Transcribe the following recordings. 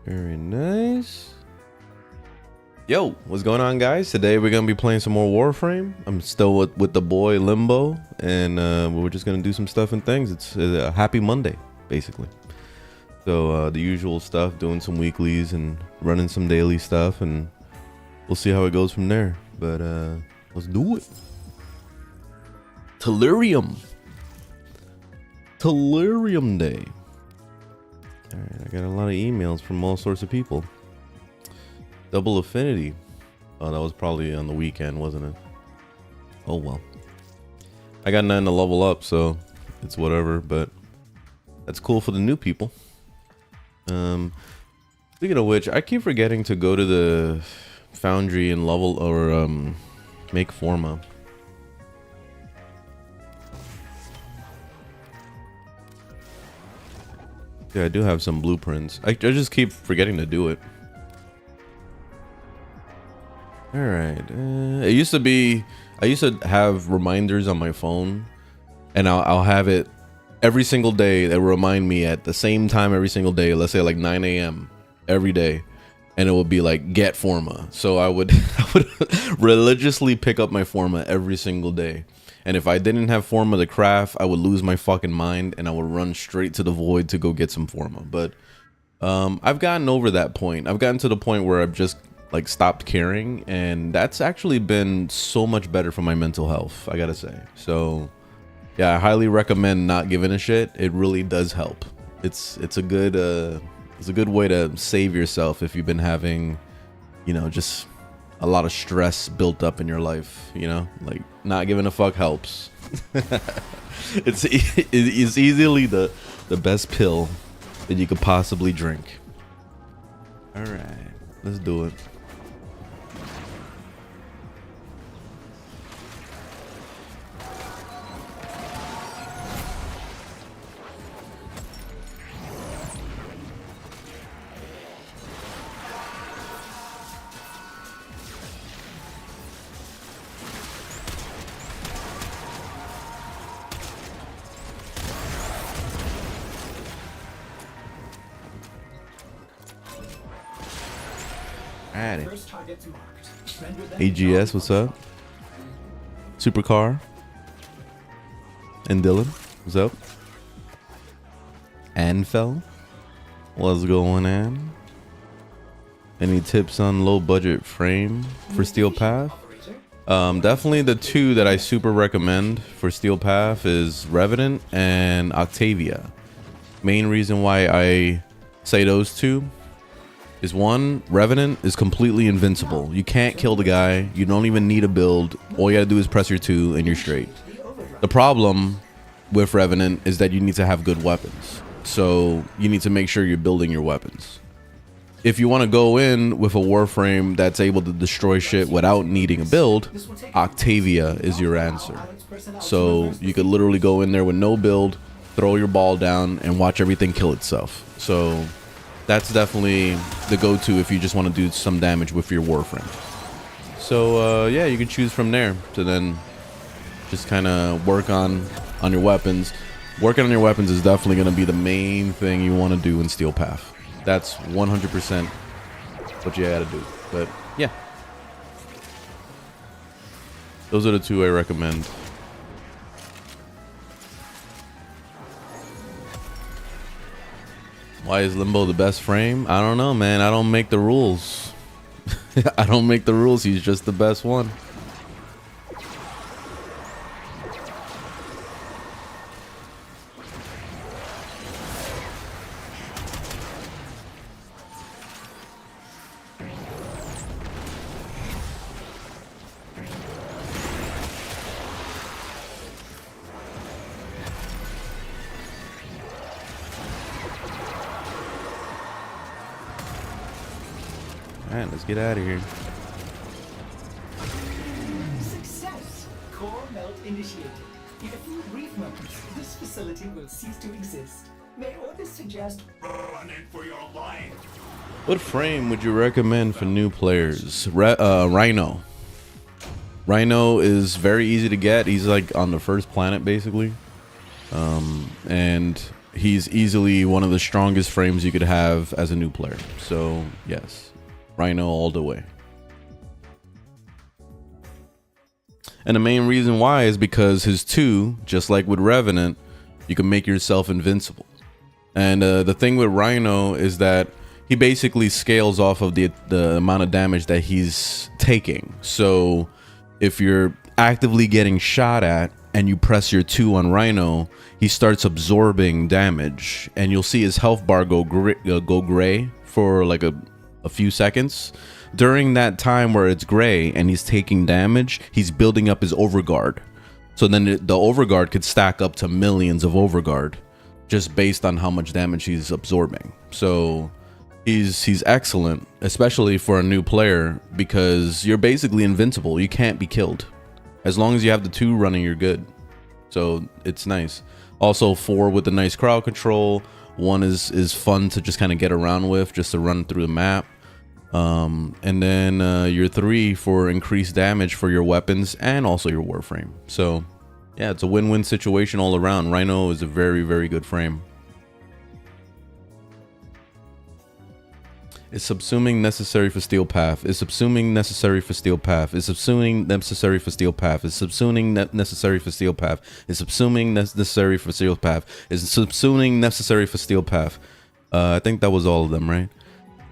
Very nice. Yo, what's going on, guys? Today we're gonna be playing some more Warframe. I'm still with the boy Limbo, and we're just gonna do some stuff and things. It's a happy Monday, basically. So the usual stuff, doing some weeklies and running some daily stuff, and we'll see how it goes from there. But let's do it. Tellurium Day. All right, I got a lot of emails from all sorts of people. Double Affinity. Oh, that was probably on the weekend, wasn't it? Oh well. I got nothing to level up, so it's whatever, but that's cool for the new people. Speaking of which, I keep forgetting to go to the Foundry and level or make Forma. Yeah, I do have some blueprints. I just keep forgetting to do it. All right. It used to be, I used to have reminders on my phone, and I'll have it every single day that remind me at the same time every single day. Let's say like 9 a.m. every day, and it would be like get Forma. So I would religiously pick up my Forma every single day. And if I didn't have Forma to craft, I would lose my fucking mind and I would run straight to the void to go get some Forma. But I've gotten over that point. I've gotten to the point where I've just like stopped caring, and that's actually been so much better for my mental health, I gotta say. So yeah, I highly recommend not giving a shit. It really does help. It's a good way to save yourself if you've been having, you know, just a lot of stress built up in your life, you know, like not giving a fuck helps. It's easily the best pill that you could possibly drink. All right, let's do it. AGS, what's up? Supercar and Dylan, what's up? Anfel, what's going on? Any tips on low budget frame for Steel Path? Definitely the two that I super recommend for Steel Path is Revenant and Octavia. Main reason why I say those two is, one, Revenant is completely invincible. You can't kill the guy. You don't even need a build. All you gotta do is press your 2 and you're straight. The problem with Revenant is that you need to have good weapons. So you need to make sure you're building your weapons. If you want to go in with a Warframe that's able to destroy shit without needing a build, Octavia is your answer. So you could literally go in there with no build, throw your ball down, and watch everything kill itself. So that's definitely the go-to if you just want to do some damage with your Warframe. So yeah, you can choose from there to then just kind of work on your weapons. Working on your weapons is definitely going to be the main thing you want to do in Steel Path. That's 100% what you got to do. But yeah, those are the two I recommend. Why is Limbo the best frame? I don't know, man. I don't make the rules. I don't make the rules. He's just the best one. Alright, let's get out of here. Success! Core melt initiated. In a few brief moments, this facility will cease to exist. May orders suggest running for your life. What frame would you recommend for new players? Rhino. Rhino is very easy to get. He's like on the first planet basically, and he's easily one of the strongest frames you could have as a new player. So yes, Rhino all the way. And the main reason why is because his 2, just like with Revenant, you can make yourself invincible. And the thing with Rhino is that he basically scales off of the amount of damage that he's taking. So if you're actively getting shot at and you press your 2 on Rhino, he starts absorbing damage, and you'll see his health bar go gray for like a few seconds. During that time where it's gray and he's taking damage, he's building up his overguard. So then the overguard could stack up to millions of overguard just based on how much damage he's absorbing. So he's excellent, especially for a new player, because you're basically invincible. You can't be killed. As long as you have the 2 running, you're good. So it's nice. Also 4 with the nice crowd control. 1 is fun to just kind of get around with, just to run through the map. And then your 3 for increased damage for your weapons and also your Warframe. So yeah, it's a win-win situation all around. Rhino is a very, very good frame. Is subsuming necessary for steel path? Is subsuming necessary for steel path? Is subsuming necessary for steel path? Is subsuming necessary for steel path? Is subsuming necessary for steel path? Is subsuming necessary for steel path? I think that was all of them, right?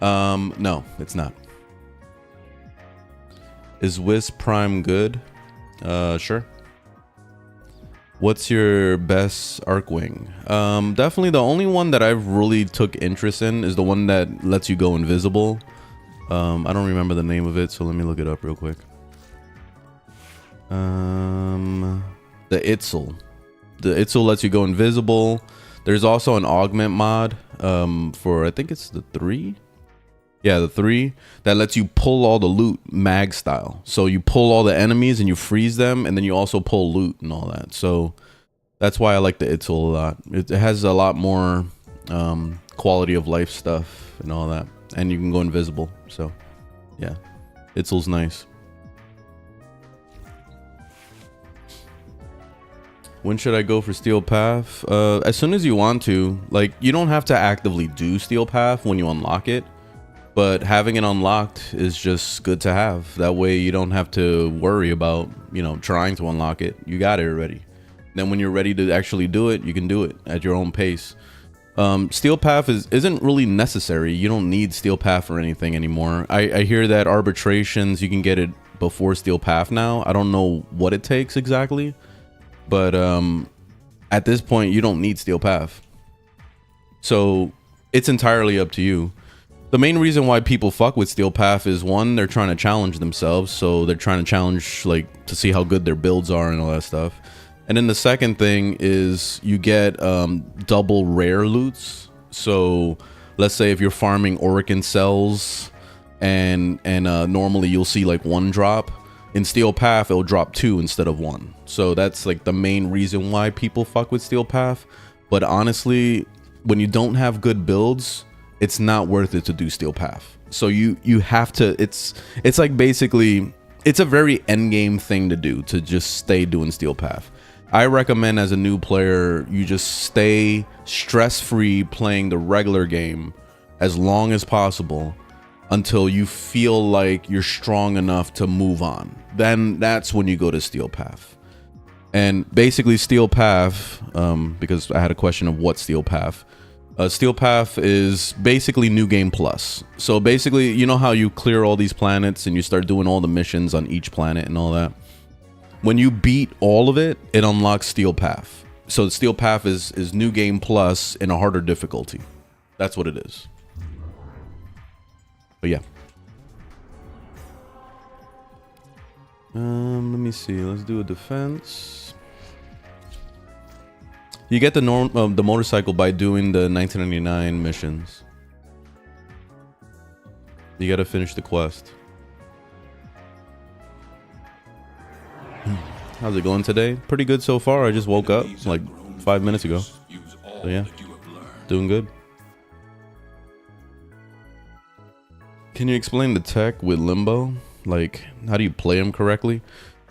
No, it's not. Is Wisp Prime good? Sure. What's your best Archwing? Definitely the only one that I've really took interest in is the one that lets you go invisible. I don't remember the name of it, so let me look it up real quick. The Itzel. The Itzel lets you go invisible. There's also an augment mod for, I think it's the 3. Yeah, the 3 that lets you pull all the loot mag style. So you pull all the enemies and you freeze them, and then you also pull loot and all that. So that's why I like the Itzel a lot. It has a lot more quality of life stuff and all that, and you can go invisible. So yeah, Itzel's nice. When should I go for Steel Path? As soon as you want to. Like, you don't have to actively do Steel Path when you unlock it. But having it unlocked is just good to have. That way you don't have to worry about, you know, trying to unlock it. You got it already. Then when you're ready to actually do it, you can do it at your own pace. Steel Path isn't really necessary. You don't need Steel Path for anything anymore. I hear that arbitrations, you can get it before Steel Path now. I don't know what it takes exactly. But at this point, you don't need Steel Path. So it's entirely up to you. The main reason why people fuck with Steel Path is, one, they're trying to challenge themselves. So they're trying to challenge, like, to see how good their builds are and all that stuff. And then the second thing is you get double rare loots. So let's say if you're farming Orican cells and normally you'll see like 1 drop. In Steel Path, it'll drop 2 instead of 1. So that's like the main reason why people fuck with Steel Path. But honestly, when you don't have good builds, it's not worth it to do Steel Path. So you have to, it's like basically, it's a very endgame thing to do, to just stay doing Steel Path. I recommend as a new player, you just stay stress-free playing the regular game as long as possible until you feel like you're strong enough to move on. Then that's when you go to Steel Path. And basically Steel Path, because I had a question of what Steel Path. Steel Path is basically New Game Plus. So basically, you know how you clear all these planets and you start doing all the missions on each planet and all that? When you beat all of it, it unlocks Steel Path. So Steel Path is New Game Plus in a harder difficulty. That's what it is. But yeah. Let me see. Let's do a defense. You get the motorcycle by doing the 1999 missions. You gotta finish the quest. How's it going today? Pretty good so far. I just woke up like 5 minutes ago. So yeah, doing good. Can you explain the tech with Limbo? Like, how do you play them correctly?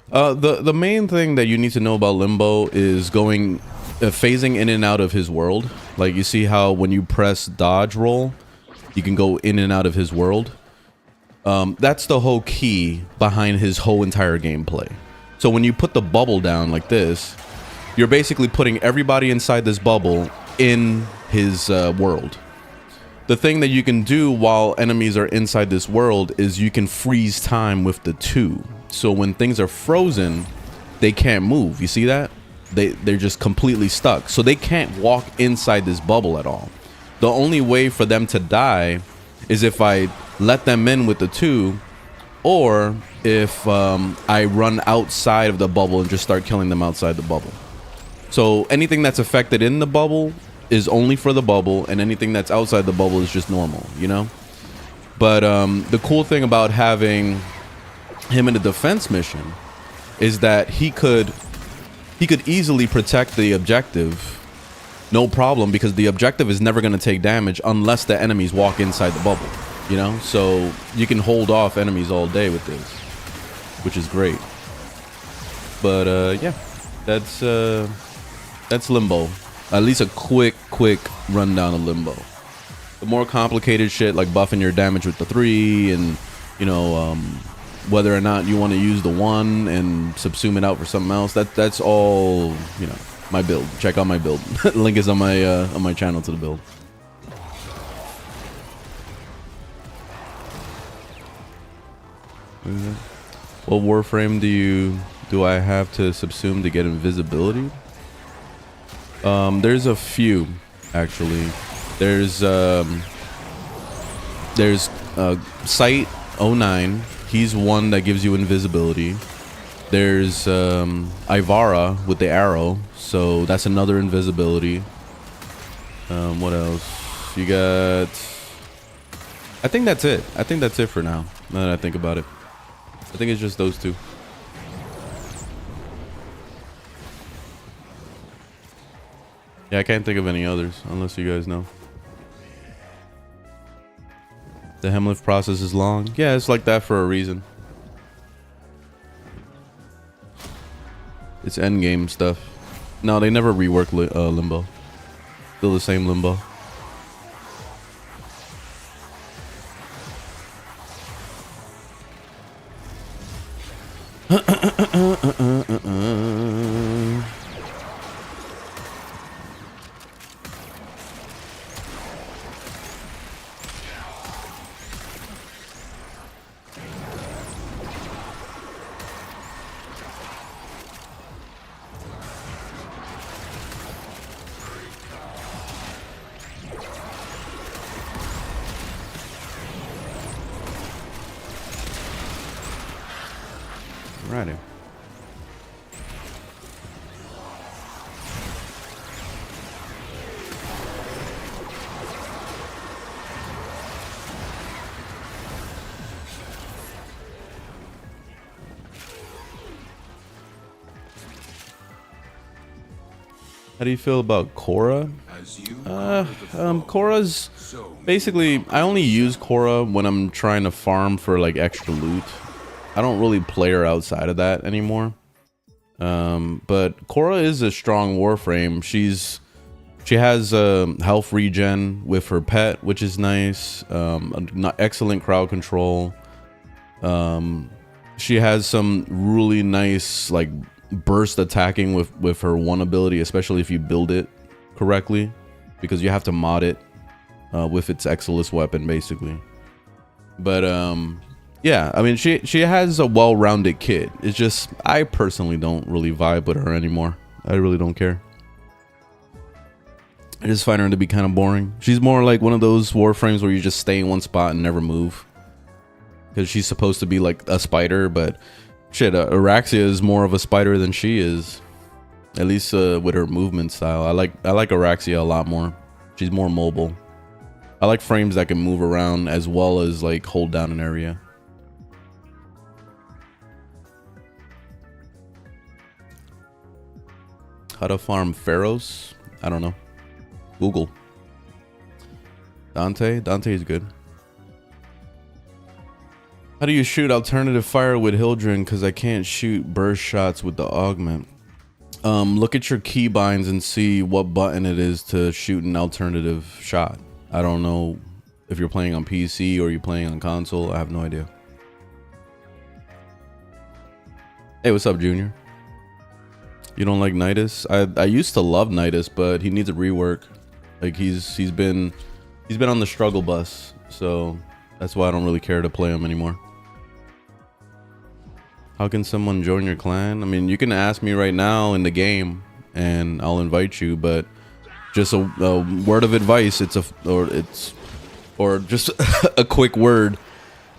The main thing that you need to know about Limbo is going phasing in and out of his world. Like you see how when you press dodge roll, you can go in and out of his world. That's the whole key behind his whole entire gameplay. So when you put the bubble down like this, you're basically putting everybody inside this bubble in his world. The thing that you can do while enemies are inside this world is you can freeze time with the 2. So when things are frozen, they can't move. You see that? They're just completely stuck. So they can't walk inside this bubble at all. The only way for them to die is if I let them in with the 2, or if I run outside of the bubble and just start killing them outside the bubble. So anything that's affected in the bubble is only for the bubble, and anything that's outside the bubble is just normal, you know? But the cool thing about having him in a defense mission is that he could easily protect the objective, no problem, because the objective is never going to take damage unless the enemies walk inside the bubble, you know? So you can hold off enemies all day with this, which is great. But yeah, that's Limbo. At least a quick rundown of Limbo. The more complicated shit, like buffing your damage with the 3, and you know, whether or not you want to use the 1 and subsume it out for something else, that's all, you know, my build. Check out my build. Link is on my channel to the build. What Warframe do I have to subsume to get invisibility? There's a few, actually. There's Sight 09. He's one that gives you invisibility. There's Ivara with the arrow, so that's another invisibility. What else? You got... I think that's it. I think that's it for now that I think about it. I think it's just those 2. Yeah, I can't think of any others, unless you guys know. The Hemlift process is long. Yeah, it's like that for a reason. It's endgame stuff. No, they never reworked Limbo. Still the same Limbo. Righty. How do you feel about Khora? Khora's basically, I only use Khora when I'm trying to farm for like extra loot. I don't really play her outside of that anymore. But Khora is a strong Warframe. She has health regen with her pet, which is nice. Excellent crowd control. She has some really nice like burst attacking with her 1 ability, especially if you build it correctly, because you have to mod it with its Exilus weapon basically. But yeah, I mean, she has a well-rounded kit. It's just, I personally don't really vibe with her anymore. I really don't care. I just find her to be kind of boring. She's more like one of those Warframes where you just stay in one spot and never move, because she's supposed to be like a spider, but shit, Araxia is more of a spider than she is. At least with her movement style. I like Araxia a lot more. She's more mobile. I like frames that can move around as well as like hold down an area. How to farm pharaohs? I don't know. Google. Dante is good. How do you shoot alternative fire with Hildren? Because I can't shoot burst shots with the augment. Look at your keybinds and see what button it is to shoot an alternative shot. I don't know if you're playing on PC or you're playing on console. I have no idea. Hey, what's up, Junior? You don't like Nidus? I used to love Nidus, but he needs a rework. Like he's been on the struggle bus, so that's why I don't really care to play him anymore. How can someone join your clan? I mean, you can ask me right now in the game, and I'll invite you. But just a word of advice. Or just a quick word.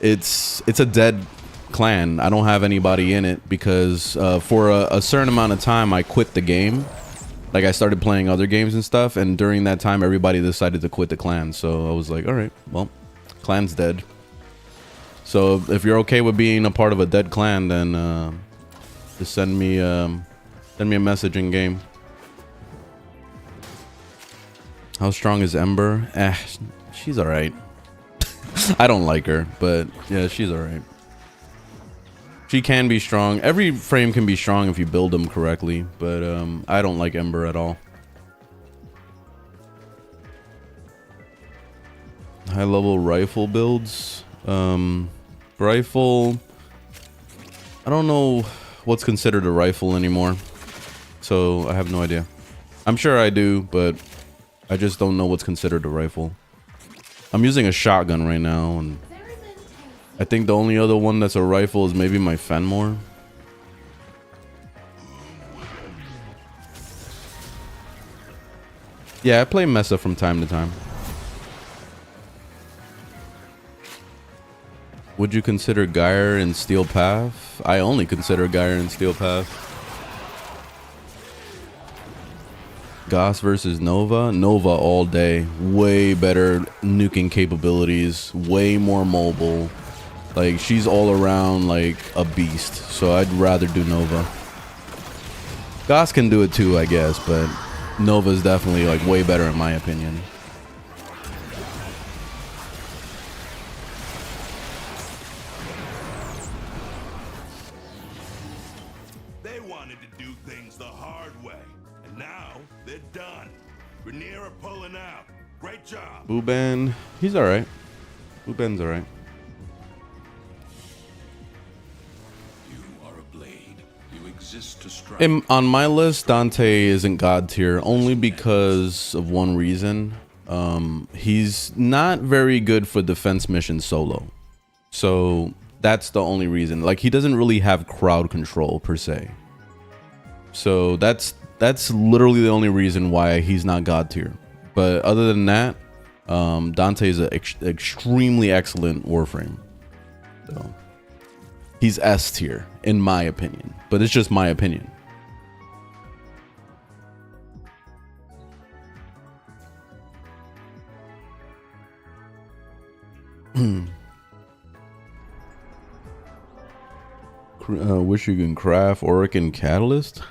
It's a dead clan. I don't have anybody in it because for a certain amount of time I quit the game. Like I started playing other games and stuff, and during that time everybody decided to quit the clan. So I was like, all right, well, clan's dead. So if you're okay with being a part of a dead clan, then just send me a message in game. How strong is Ember? She's all right. I don't like her, but yeah, she's all right. She can be strong. Every frame can be strong if you build them correctly, but I don't like Ember at all. High level rifle builds. Rifle, I don't know what's considered a rifle anymore, so I have no idea. I'm sure I do, but I just don't know what's considered a rifle. I'm using a shotgun right now, and I think the only other one that's a rifle is maybe my Fenmore. Yeah, I play Mesa from time to time. Would you consider Gyre in Steel Path? I only consider Gyre in Steel Path. Goss versus Nova? Nova all day. Way better nuking capabilities. Way more mobile. Like, she's all around like a beast. So I'd rather do Nova. Goss can do it too, I guess, but Nova's definitely like way better in my opinion. Booban, he's all right. Booban's all right. You are a blade. You exist to strike. On my list, Dante isn't god tier only because of one reason. He's not very good for defense missions solo. So that's the only reason. Like, he doesn't really have crowd control per se. So that's literally the only reason why he's not god tier. But other than that, Dante is an extremely excellent Warframe. So he's S tier in my opinion, but it's just my opinion. Wish you can craft Auric and Catalyst,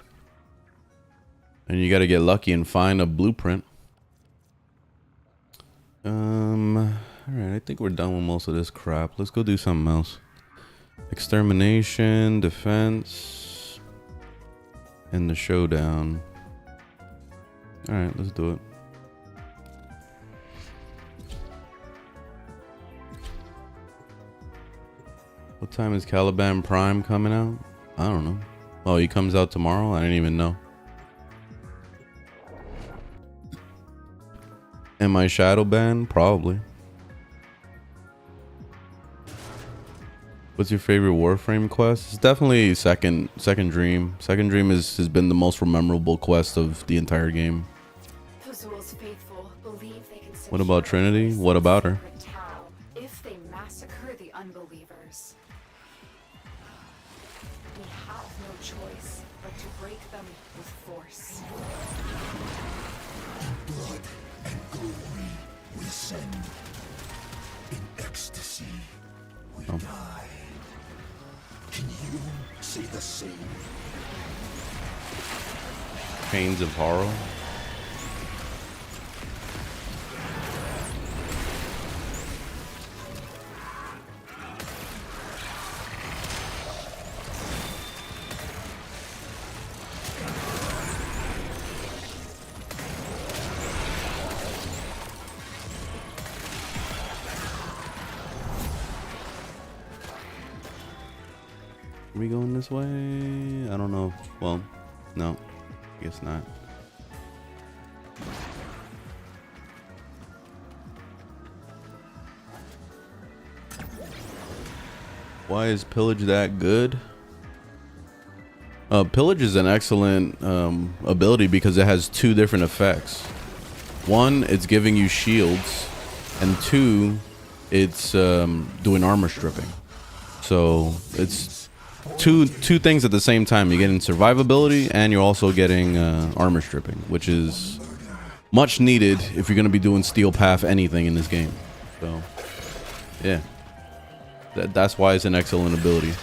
and you got to get lucky and find a blueprint. All right, I think we're done with most of this crap. Let's go do something else. Extermination, defense, and the showdown. All right, let's do it. What time is Caliban Prime coming out? I don't know. Oh, he comes out tomorrow? I didn't even know. Am I shadow banned? Probably. What's your favorite Warframe quest? It's definitely second Dream. Second Dream has been the most memorable quest of the entire game. What about Trinity? What about her? If they massacre the unbelievers, we have no choice but to break them with force. Blood and glory we send. In ecstasy we die. Can you say the same? Pains of Horror. Are we going this way? I don't know. Well, no, I guess not. Why is Pillage that good? Pillage is an excellent ability because it has two different effects. One, it's giving you shields, and two, it's doing armor stripping. So it's two things at the same time. You're getting survivability and you're also getting armor stripping, which is much needed if you're going to be doing steel path anything in this game. So yeah, that's why it's an excellent ability.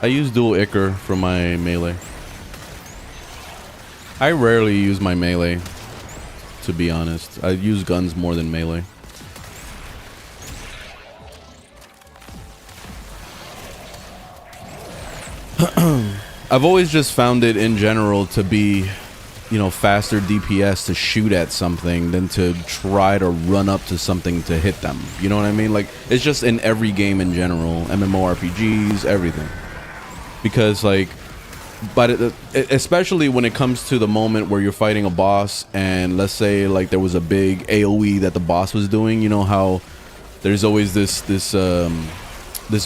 I use dual Ichor for my melee. I rarely use my melee, to be honest. I use guns more than melee. I've always just found it in general to be, you know, faster DPS to shoot at something than to try to run up to something to hit them. You know what I mean? Like, it's just in every game in general, MMORPGs, everything. Because like, but especially when it comes to the moment where you're fighting a boss, and let's say like there was a big AoE that the boss was doing, you know how there's always this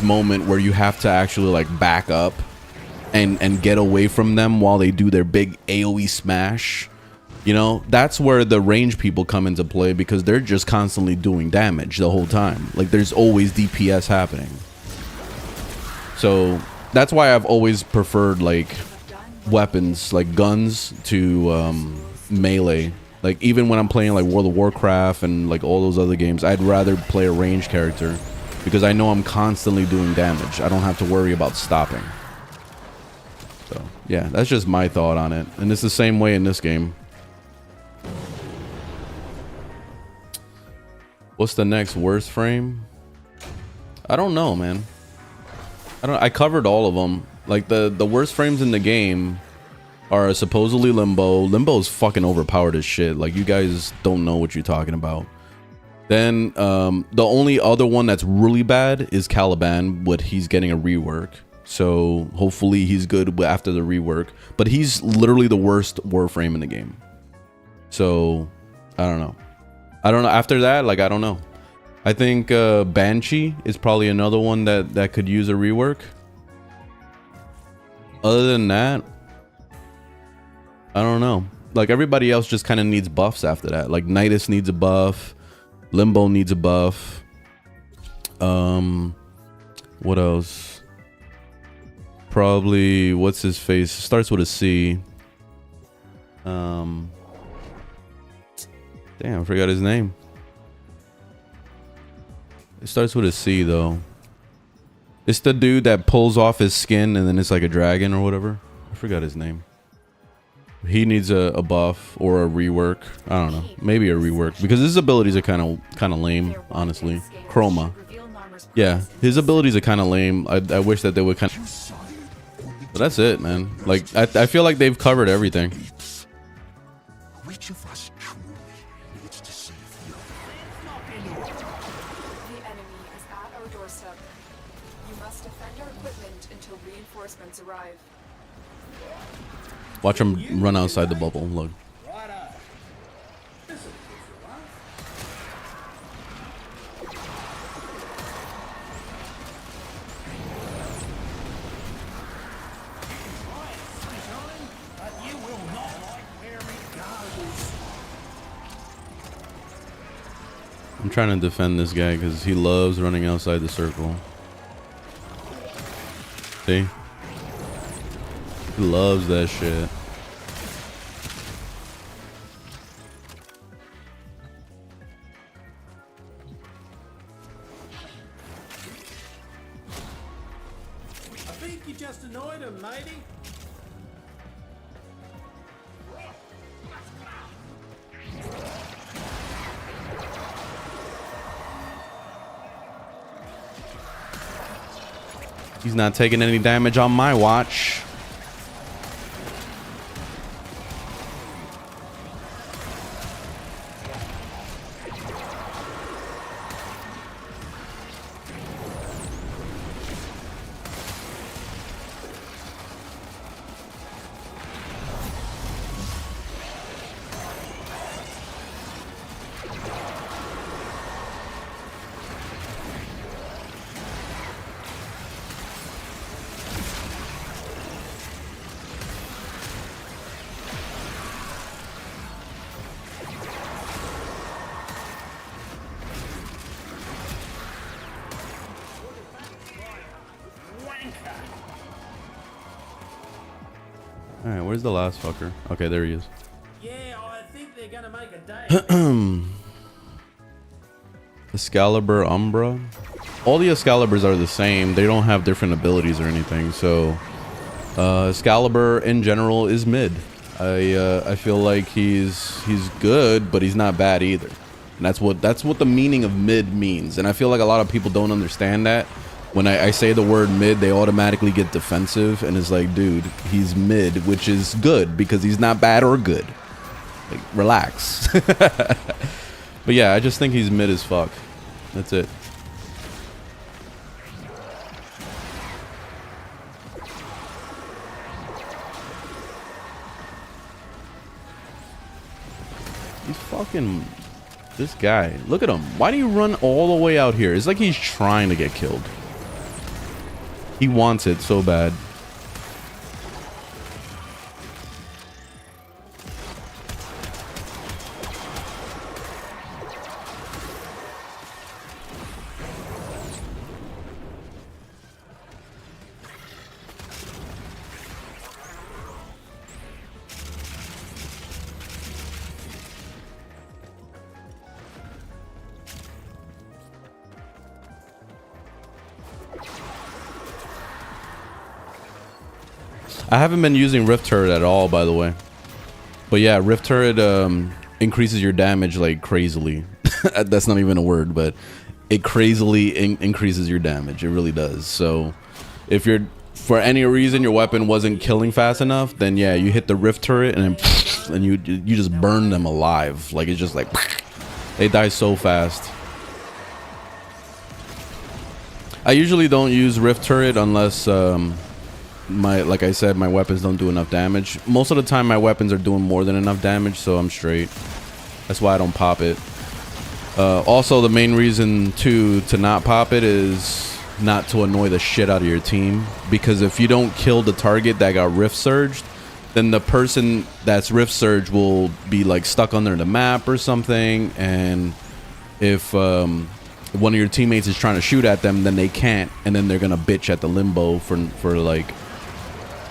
moment where you have to actually like back up and get away from them while they do their big AoE smash. You know, that's where the range people come into play, because they're just constantly doing damage the whole time. Like, there's always DPS happening. So that's why I've always preferred like weapons, like guns, to melee. Like, even when I'm playing like World of Warcraft and like all those other games, I'd rather play a ranged character because I know I'm constantly doing damage. I don't have to worry about stopping. So yeah, that's just my thought on it, and it's the same way in this game. What's the next worst frame? I don't know, man. I covered all of them. Like, the worst frames in the game are supposedly Limbo. Limbo's fucking overpowered as shit. Like, you guys don't know what you're talking about. Then the only other one that's really bad is Caliban, but he's getting a rework. So hopefully he's good after the rework. But he's literally the worst Warframe in the game. So I don't know. After that, like, I don't know. I think Banshee is probably another one that could use a rework. Other than that, I don't know. Like, everybody else just kind of needs buffs after that. Like, Nidus needs a buff. Limbo needs a buff. What else? Probably, what's his face? Starts with a C. Damn, I forgot his name. It starts with a C though. It's the dude that pulls off his skin and then it's like a dragon or whatever. I forgot his name. He needs a buff or a rework. I don't know. Maybe a rework, because his abilities are kind of lame, honestly. Chroma. Yeah, his abilities are kind of lame. I wish that they would kind of... But that's it, man. Like, I feel like they've covered everything. Which of us truly needs to save you? The enemy is at our doorstep. You must defend our equipment until reinforcements arrive. Watch him run outside the bubble. Look. I'm trying to defend this guy because he loves running outside the circle. See? He loves that shit. I think you just annoyed him, matey. He's not taking any damage on my watch. right, where's the last fucker? Okay, there he is. Yeah, I think they're gonna make a day. Excalibur, Umbra. All the Excaliburs are the same. They don't have different abilities or anything. So Excalibur in general is mid. I feel like he's good, but he's not bad either. And that's what the meaning of mid means. And I feel like a lot of people don't understand that. When I say the word mid, they automatically get defensive, and it's like, dude, he's mid, which is good because he's not bad or good. Like, relax. But yeah, I just think he's mid as fuck. That's it. He's fucking... This guy. Look at him. Why do you run all the way out here? It's like he's trying to get killed. He wants it so bad. I haven't been using Rift Turret at all, by the way. But yeah, Rift Turret increases your damage like crazily. That's not even a word, but it crazily increases your damage. It really does. So if you're, for any reason, your weapon wasn't killing fast enough, then yeah, you hit the Rift Turret and then, and you just burn them alive. Like, it's just like they die so fast. I usually don't use Rift Turret unless like I said, my weapons don't do enough damage. Most of the time my weapons are doing more than enough damage, so I'm straight. That's why I don't pop it. Also, the main reason to not pop it is not to annoy the shit out of your team, because if you don't kill the target that got Rift Surged, then the person that's Rift Surged will be like stuck under the map or something, and if one of your teammates is trying to shoot at them, then they can't, and then they're gonna bitch at the Limbo for like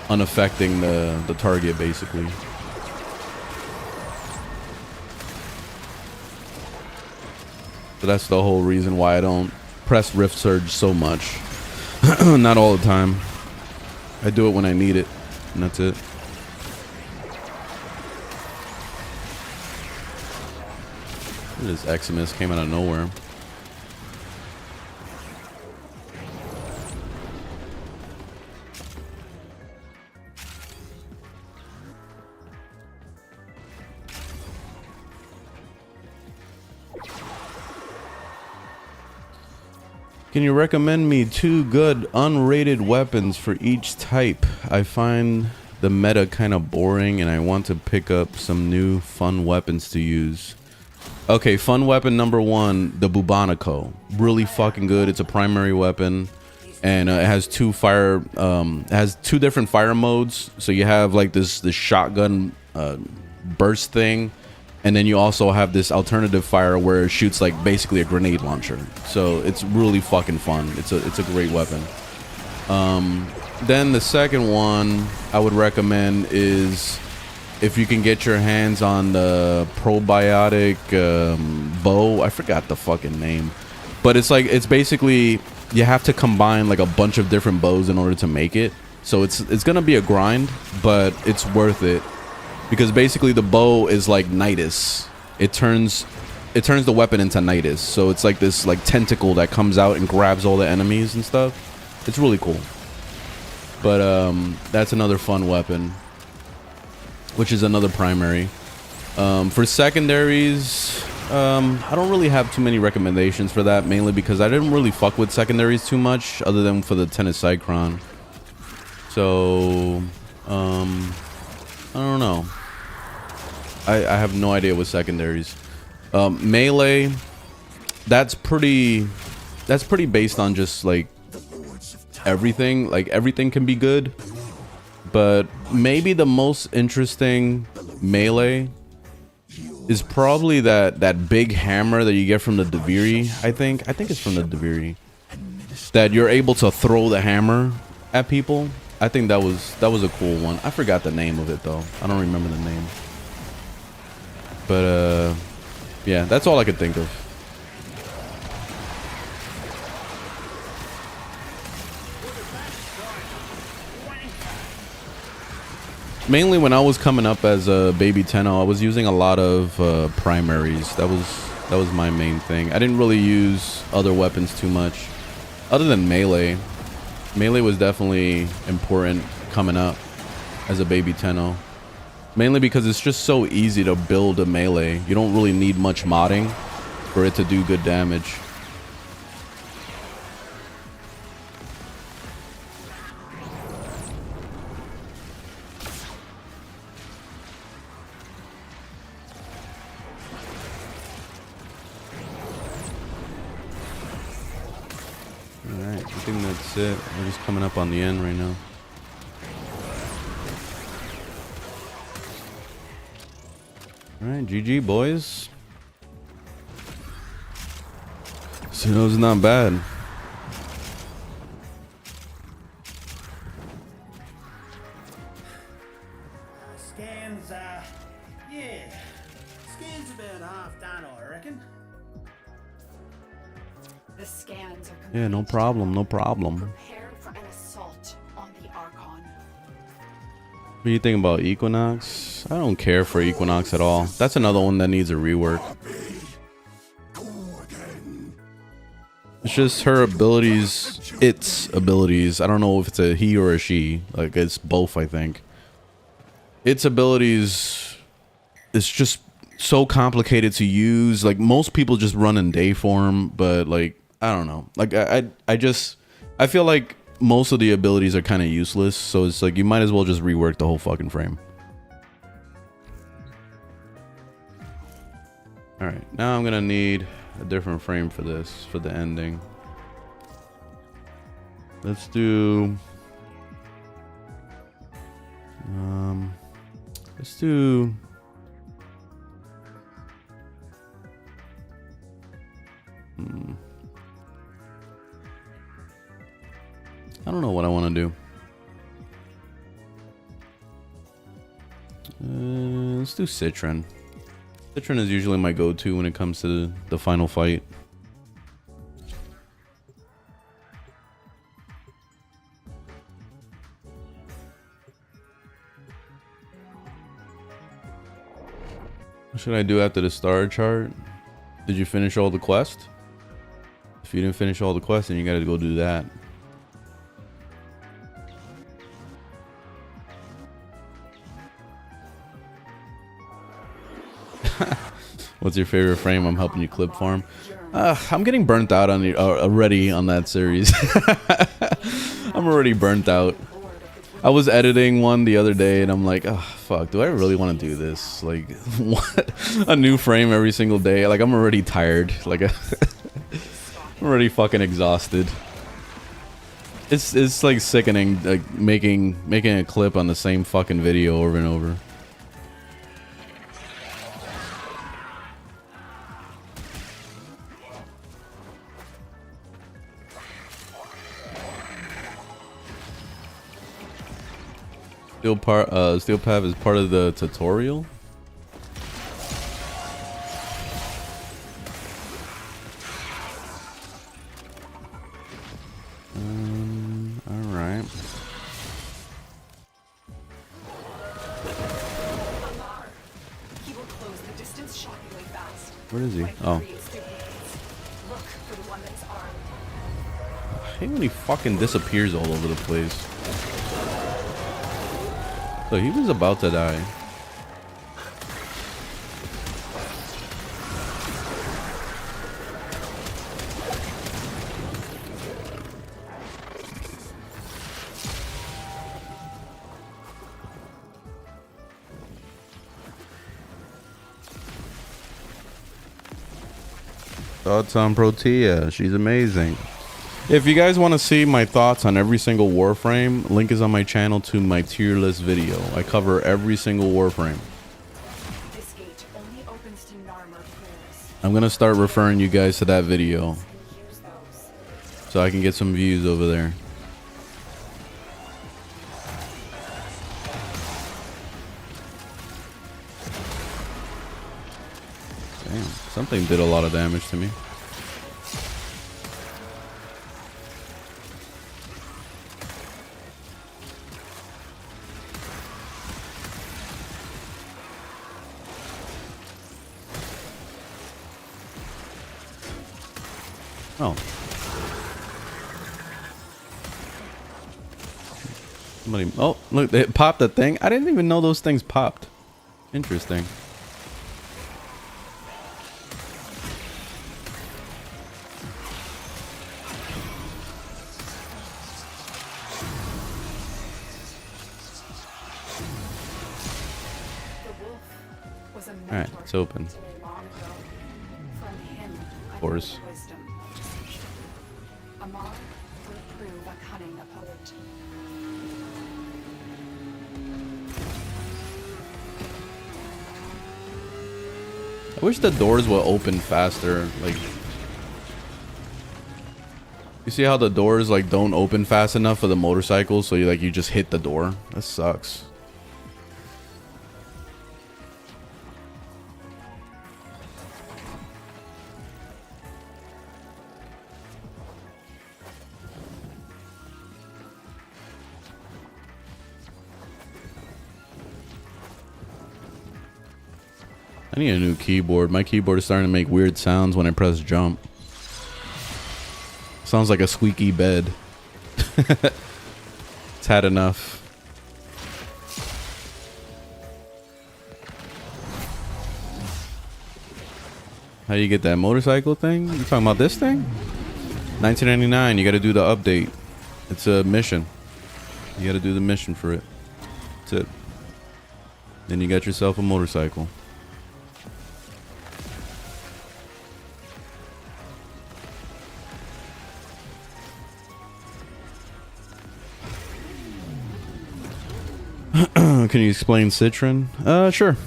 unaffecting the target, basically. So that's the whole reason why I don't press Rift Surge so much. Not all the time. I do it when I need it, and that's it. This Eximus came out of nowhere. Can you recommend me 2 good unrated weapons for each type? I find the meta kind of boring and I want to pick up some new fun weapons to use. Okay, fun weapon number 1, the Bubonico. Really fucking good. It's a primary weapon, and it has 2 different fire modes. So you have like this shotgun burst thing, and then you also have this alternative fire where it shoots like basically a grenade launcher. So it's really fucking fun. It's a great weapon. Then the second one I would recommend is, if you can get your hands on the probiotic bow. I forgot the fucking name, but it's basically you have to combine like a bunch of different bows in order to make it. So it's gonna be a grind, but it's worth it, because basically the bow is like Nidus. It turns the weapon into Nidus. So it's like this like tentacle that comes out and grabs all the enemies and stuff. It's really cool. But that's another fun weapon, which is another primary. For secondaries, I don't really have too many recommendations for that, mainly because I didn't really fuck with secondaries too much, other than for the Tennis Cycron. So I don't know. I have no idea with secondaries. Melee, that's pretty based on just like everything. Like, everything can be good, but maybe the most interesting melee is probably that big hammer that you get from the Deviri. I think it's from the Deviri, that you're able to throw the hammer at people. I think that was a cool one. I forgot the name of it though. I don't remember the name. But yeah, that's all I could think of. Mainly when I was coming up as a baby Tenno, I was using a lot of primaries. That was my main thing. I didn't really use other weapons too much, other than melee. Melee was definitely important coming up as a baby Tenno. Mainly because it's just so easy to build a melee. You don't really need much modding for it to do good damage. Alright, I think that's it. We're just coming up on the end right now. Alright, GG boys. So it was not bad. Scans, yeah. Scans about half done, I reckon. The scans are Yeah, no complete. problem, no problem. Prepare for an assault on the Archon. What do you think about Equinox? I don't care for Equinox at all. That's another one that needs a rework. It's just her abilities, its abilities. I don't know if it's a he or a she. Like, it's both, I think. Its abilities, it's just so complicated to use. Like, most people just run in day form, but like, I don't know. Like, I feel like most of the abilities are kind of useless. So it's like, you might as well just rework the whole fucking frame. All right, now I'm gonna need a different frame for this, for the ending. Let's do let's do I don't know what I want to do. Let's do Citrine. Citrine is usually my go-to when it comes to the final fight. What should I do after the star chart? Did you finish all the quests? If you didn't finish all the quests, then you gotta go do that. What's your favorite frame? I'm helping you clip farm. I'm getting burnt out on the already on that series. I'm already burnt out. I was editing one the other day and I'm like, oh fuck, do I really want to do this? Like, what? A new frame every single day? Like, I'm already tired. Like, I'm already fucking exhausted. It's like sickening, like making a clip on the same fucking video over and over. Steel Path is part of the tutorial. All right. He will close the distance shockingly fast. Where is he? When Oh. creates duplicates. Look for the one that's armed. I hate when he fucking disappears all over the place. So he was about to die. Thoughts on Protea? She's amazing. If you guys want to see my thoughts on every single Warframe, link is on my channel to my tier list video. I cover every single Warframe. This gate only opens to Narmer players. I'm gonna start referring you guys to that video Can use those. so I can get some views over there. Damn, something did a lot of damage to me. Oh. Somebody, oh, look, it popped a thing. I didn't even know those things popped. Interesting. All right, it's open. Of course. I wish the doors would open faster. Like, you see how the doors like don't open fast enough for the motorcycle, so you just hit the door. That sucks. I need a new keyboard. My keyboard is starting to make weird sounds when I press jump. Sounds like a squeaky bed. It's had enough. How do you get that motorcycle thing? You talking about this thing? $19.99. You got to do the update. It's a mission. You got to do the mission for it. That's it. Then you got yourself a motorcycle. Can you explain Citrine? Sure.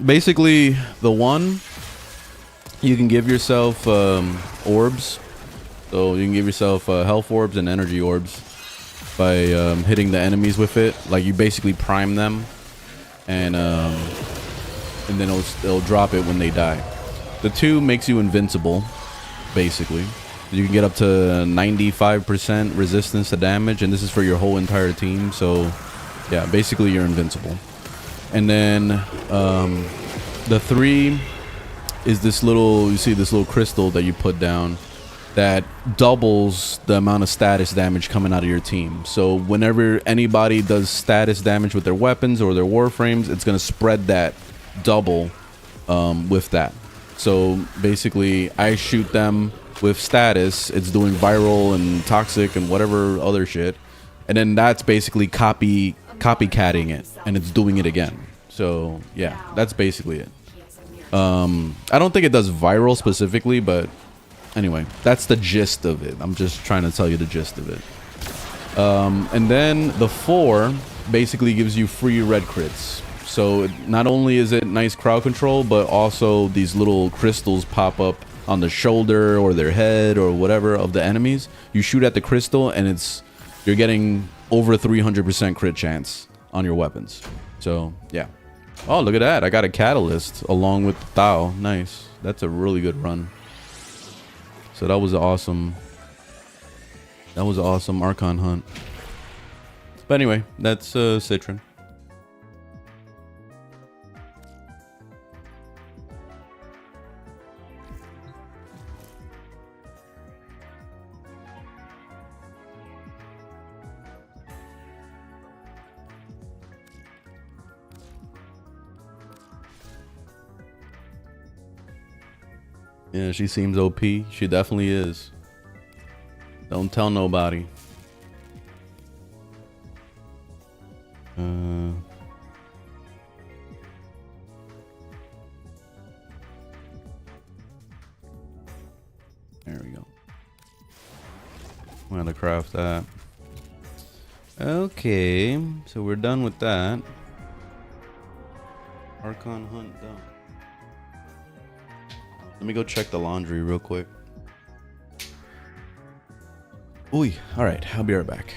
Basically, the one, you can give yourself orbs. So you can give yourself health orbs and energy orbs by hitting the enemies with it. Like, you basically prime them, and then it'll drop it when they die. The two makes you invincible, basically. You can get up to 95% resistance to damage, and this is for your whole entire team. So yeah, basically you're invincible. And then the 3 is this little, you see this little crystal that you put down that doubles the amount of status damage coming out of your team. So whenever anybody does status damage with their weapons or their warframes, it's going to spread that double with that. So basically I shoot them with status, it's doing viral and toxic and whatever other shit. And then that's basically copycatting it, and it's doing it again. So yeah, that's basically it. I don't think it does viral specifically, but anyway, that's the gist of it. I'm just trying to tell you the gist of it. And then the 4 basically gives you free red crits. So not only is it nice crowd control, but also these little crystals pop up on the shoulder or their head or whatever of the enemies. You shoot at the crystal, and you're getting over 300% crit chance on your weapons. So yeah. Oh, look at that. I got a catalyst along with Thao. Nice. That's a really good run. So that was awesome. That was an awesome Archon hunt. But anyway, that's Citrine. Yeah, she seems OP. She definitely is. Don't tell nobody. There we go. I'm gonna craft that. Okay, so we're done with that. Archon hunt done. Let me go check the laundry real quick. Ooh, all right, I'll be right back.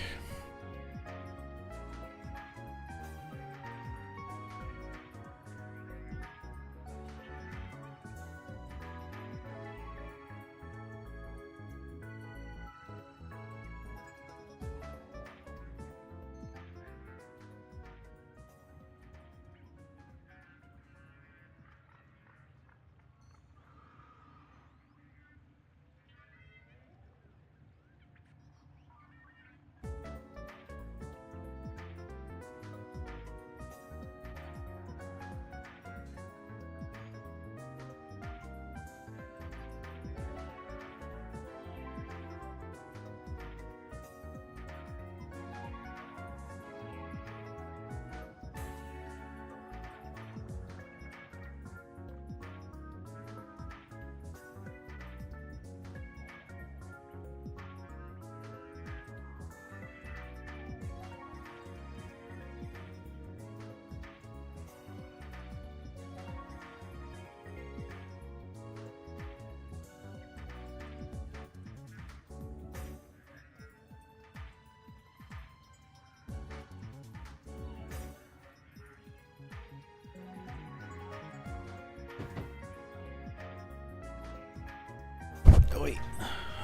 wait.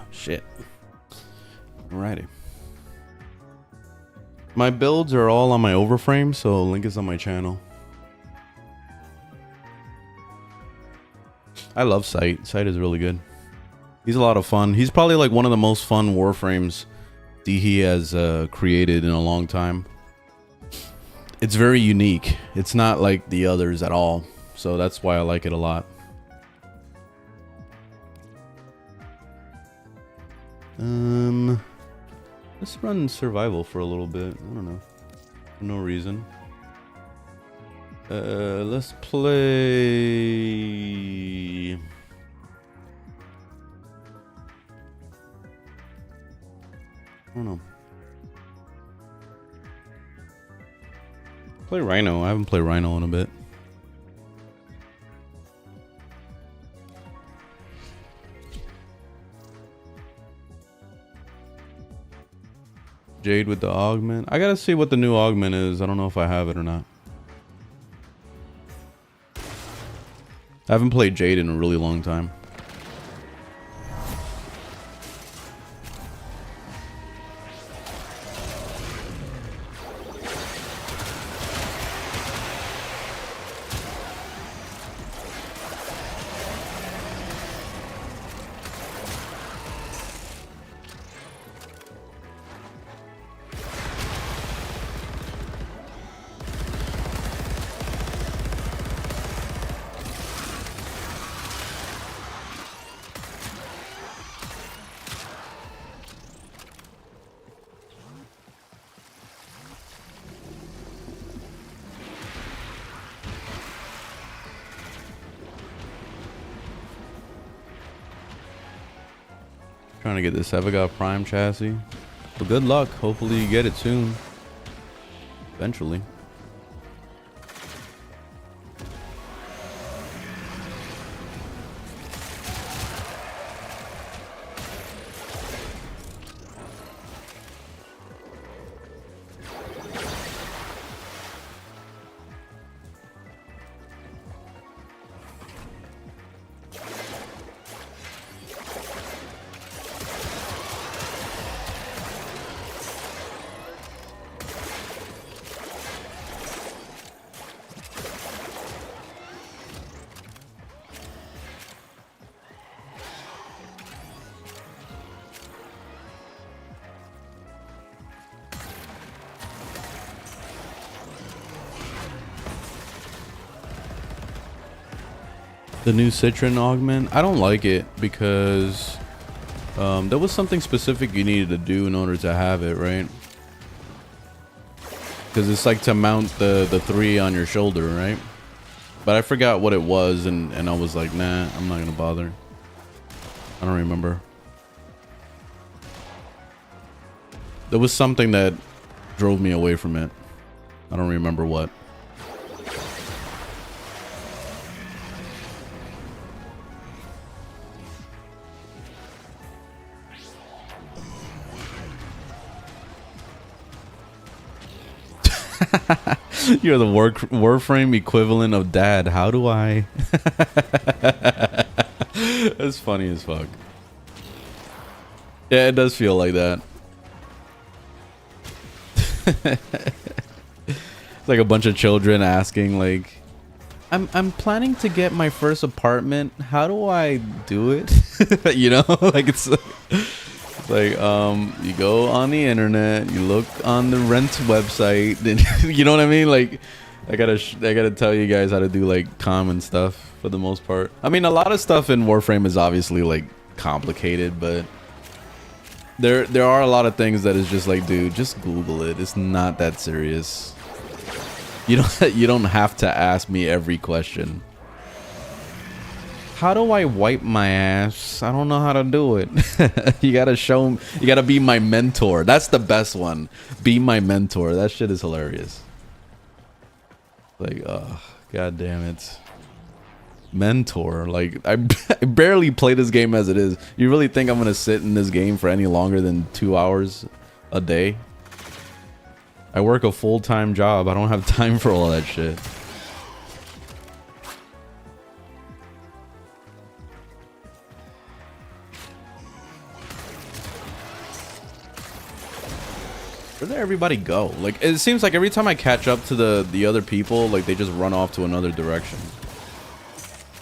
Shit. Alrighty. My builds are all on my Overframe, so link is on my channel. I love Sight. Sight is really good. He's a lot of fun. He's probably like one of the most fun Warframes he has created in a long time. It's very unique. It's not like the others at all. So that's why I like it a lot. Let's run survival for a little bit. I don't know. For no reason. Let's play. I don't know. Play Rhino. I haven't played Rhino in a bit. Jade with the augment. I gotta see what the new augment is. I don't know if I have it or not. I haven't played Jade in a really long time. Trying to get this Evagot Prime chassis. Well, good luck. Hopefully you get it soon. Eventually. The new Citrine augment, I don't like it because there was something specific you needed to do in order to have it, right? Because it's like to mount the 3 on your shoulder, right? But I forgot what it was, and I was like, nah, I'm not gonna bother. I don't remember. There was something that drove me away from it. I don't remember what. You're the Warframe equivalent of dad. How do I? That's funny as fuck. Yeah, it does feel like that. It's like a bunch of children asking, like, I'm planning to get my first apartment. How do I do it? You know, like it's like you go on the internet, you look on the rent website, and you know what I mean. Like I gotta tell you guys how to do like common stuff for the most part. I mean, a lot of stuff in Warframe is obviously like complicated, but there are a lot of things that is just like, dude, just Google it. It's not that serious. You don't have to ask me every question. How do I wipe my ass? I don't know how to do it. You gotta show me. You gotta be my mentor. That's the best one. Be my mentor. That shit is hilarious. Like, oh, god damn it. Mentor. Like, I barely play this game as it is. You really think I'm gonna sit in this game for any longer than 2 hours a day? I work a full-time job. I don't have time for all that shit. Where did everybody go? Like, it seems like every time I catch up to the other people, like they just run off to another direction.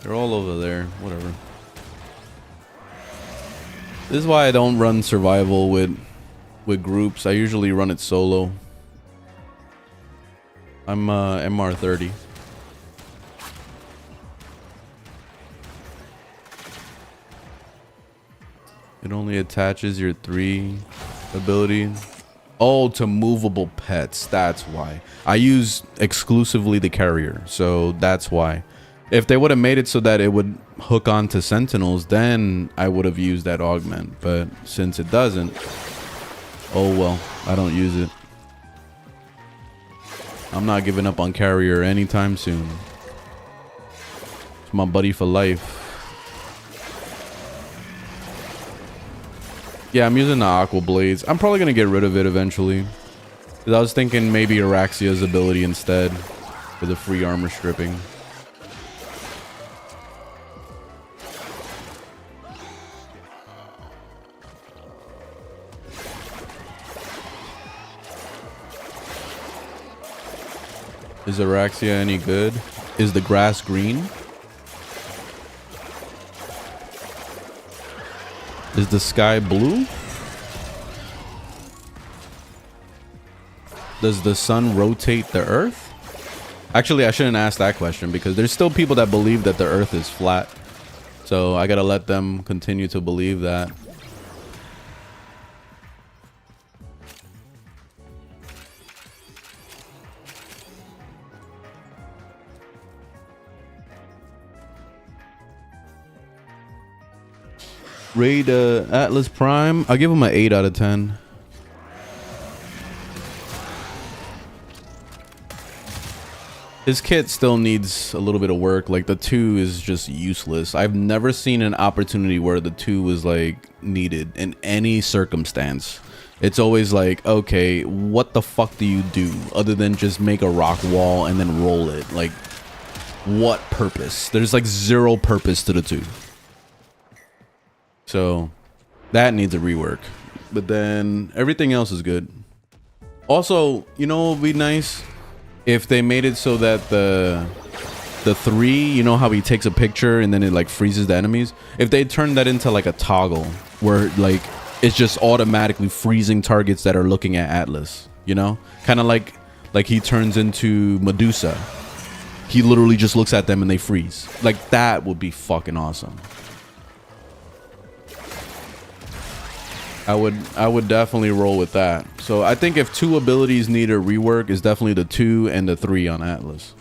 They're all over there. Whatever. This is why I don't run survival with groups. I usually run it solo. I'm MR 30. It only attaches your 3 ability. Oh, to movable pets. That's why. I use exclusively the carrier, so that's why. If they would have made it so that it would hook onto sentinels, then I would have used that augment. But since it doesn't, oh well, I don't use it. I'm not giving up on carrier anytime soon. It's my buddy for life. Yeah, I'm using the aqua blades. I'm probably gonna get rid of it eventually. 'Cause I was thinking maybe Araxia's ability instead for the free armor stripping. Is Araxia any good? Is the grass green? Is the sky blue? Does the sun rotate the earth? Actually, I shouldn't ask that question because there's still people that believe that the earth is flat. So I gotta let them continue to believe that. Raid Atlas Prime. I'll give him an 8 out of 10. His kit still needs a little bit of work. Like the 2 is just useless. I've never seen an opportunity where the 2 was like needed in any circumstance. It's always like, okay, what the fuck do you do other than just make a rock wall and then roll it? Like, what purpose? There's like 0 purpose to the 2. So that needs a rework, but then everything else is good. Also, you know what would be nice if they made it so that the 3, you know how he takes a picture and then it like freezes the enemies? If they turned that into like a toggle where like it's just automatically freezing targets that are looking at Atlas, you know, kind of like he turns into Medusa. He literally just looks at them and they freeze. Like that would be fucking awesome. I would definitely roll with that. So I think if 2 abilities need a rework, is definitely the 2 and the 3 on Atlas.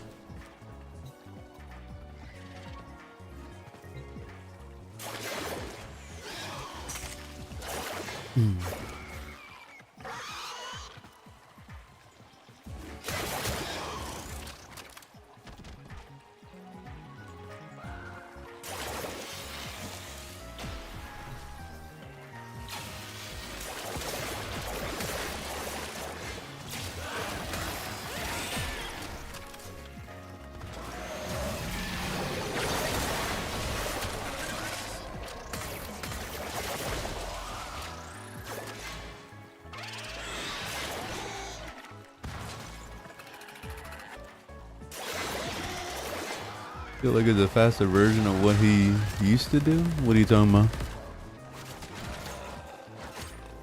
Feel like it's a faster version of what he used to do? What are you talking about?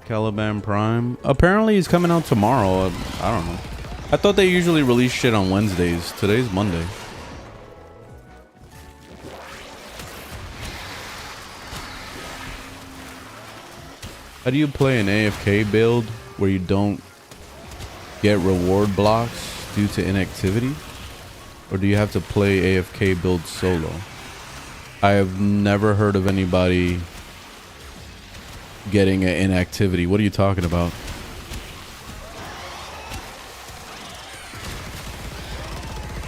Caliban Prime. Apparently he's coming out tomorrow. I don't know. I thought they usually release shit on Wednesdays. Today's Monday. How do you play an AFK build where you don't get reward blocks due to inactivity? Or do you have to play AFK build solo? I have never heard of anybody getting an inactivity. What are you talking about?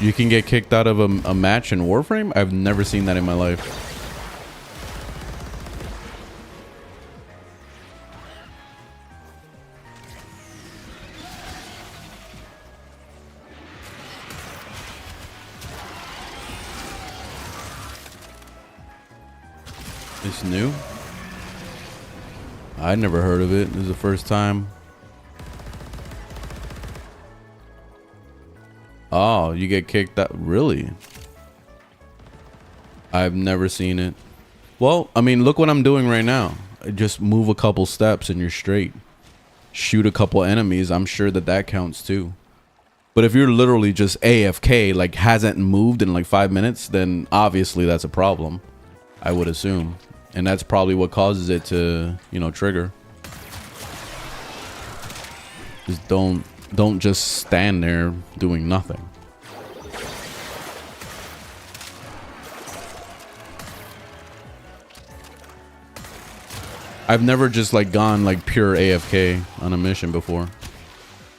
You can get kicked out of a match in Warframe? I've never seen that in my life. It's new? I never heard of it. This is the first time. Oh, you get kicked out? Really? I've never seen it. Well, I mean, look what I'm doing right now. I just move a couple steps and you're straight. Shoot a couple enemies. I'm sure that that counts too. But if you're literally just AFK, like hasn't moved in like 5 minutes, then obviously that's a problem, I would assume. And that's probably what causes it to, you know, trigger. Just don't just stand there doing nothing. I've never just like gone like pure AFK on a mission before.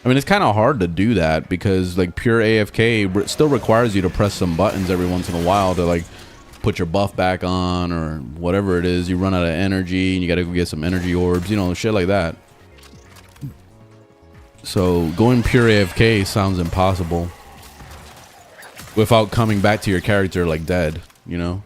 I mean, it's kind of hard to do that because like pure AFK still requires you to press some buttons every once in a while to like put your buff back on or whatever it is. You run out of energy and you got to go get some energy orbs, you know, shit like that. So going pure AFK sounds impossible without coming back to your character like dead, you know?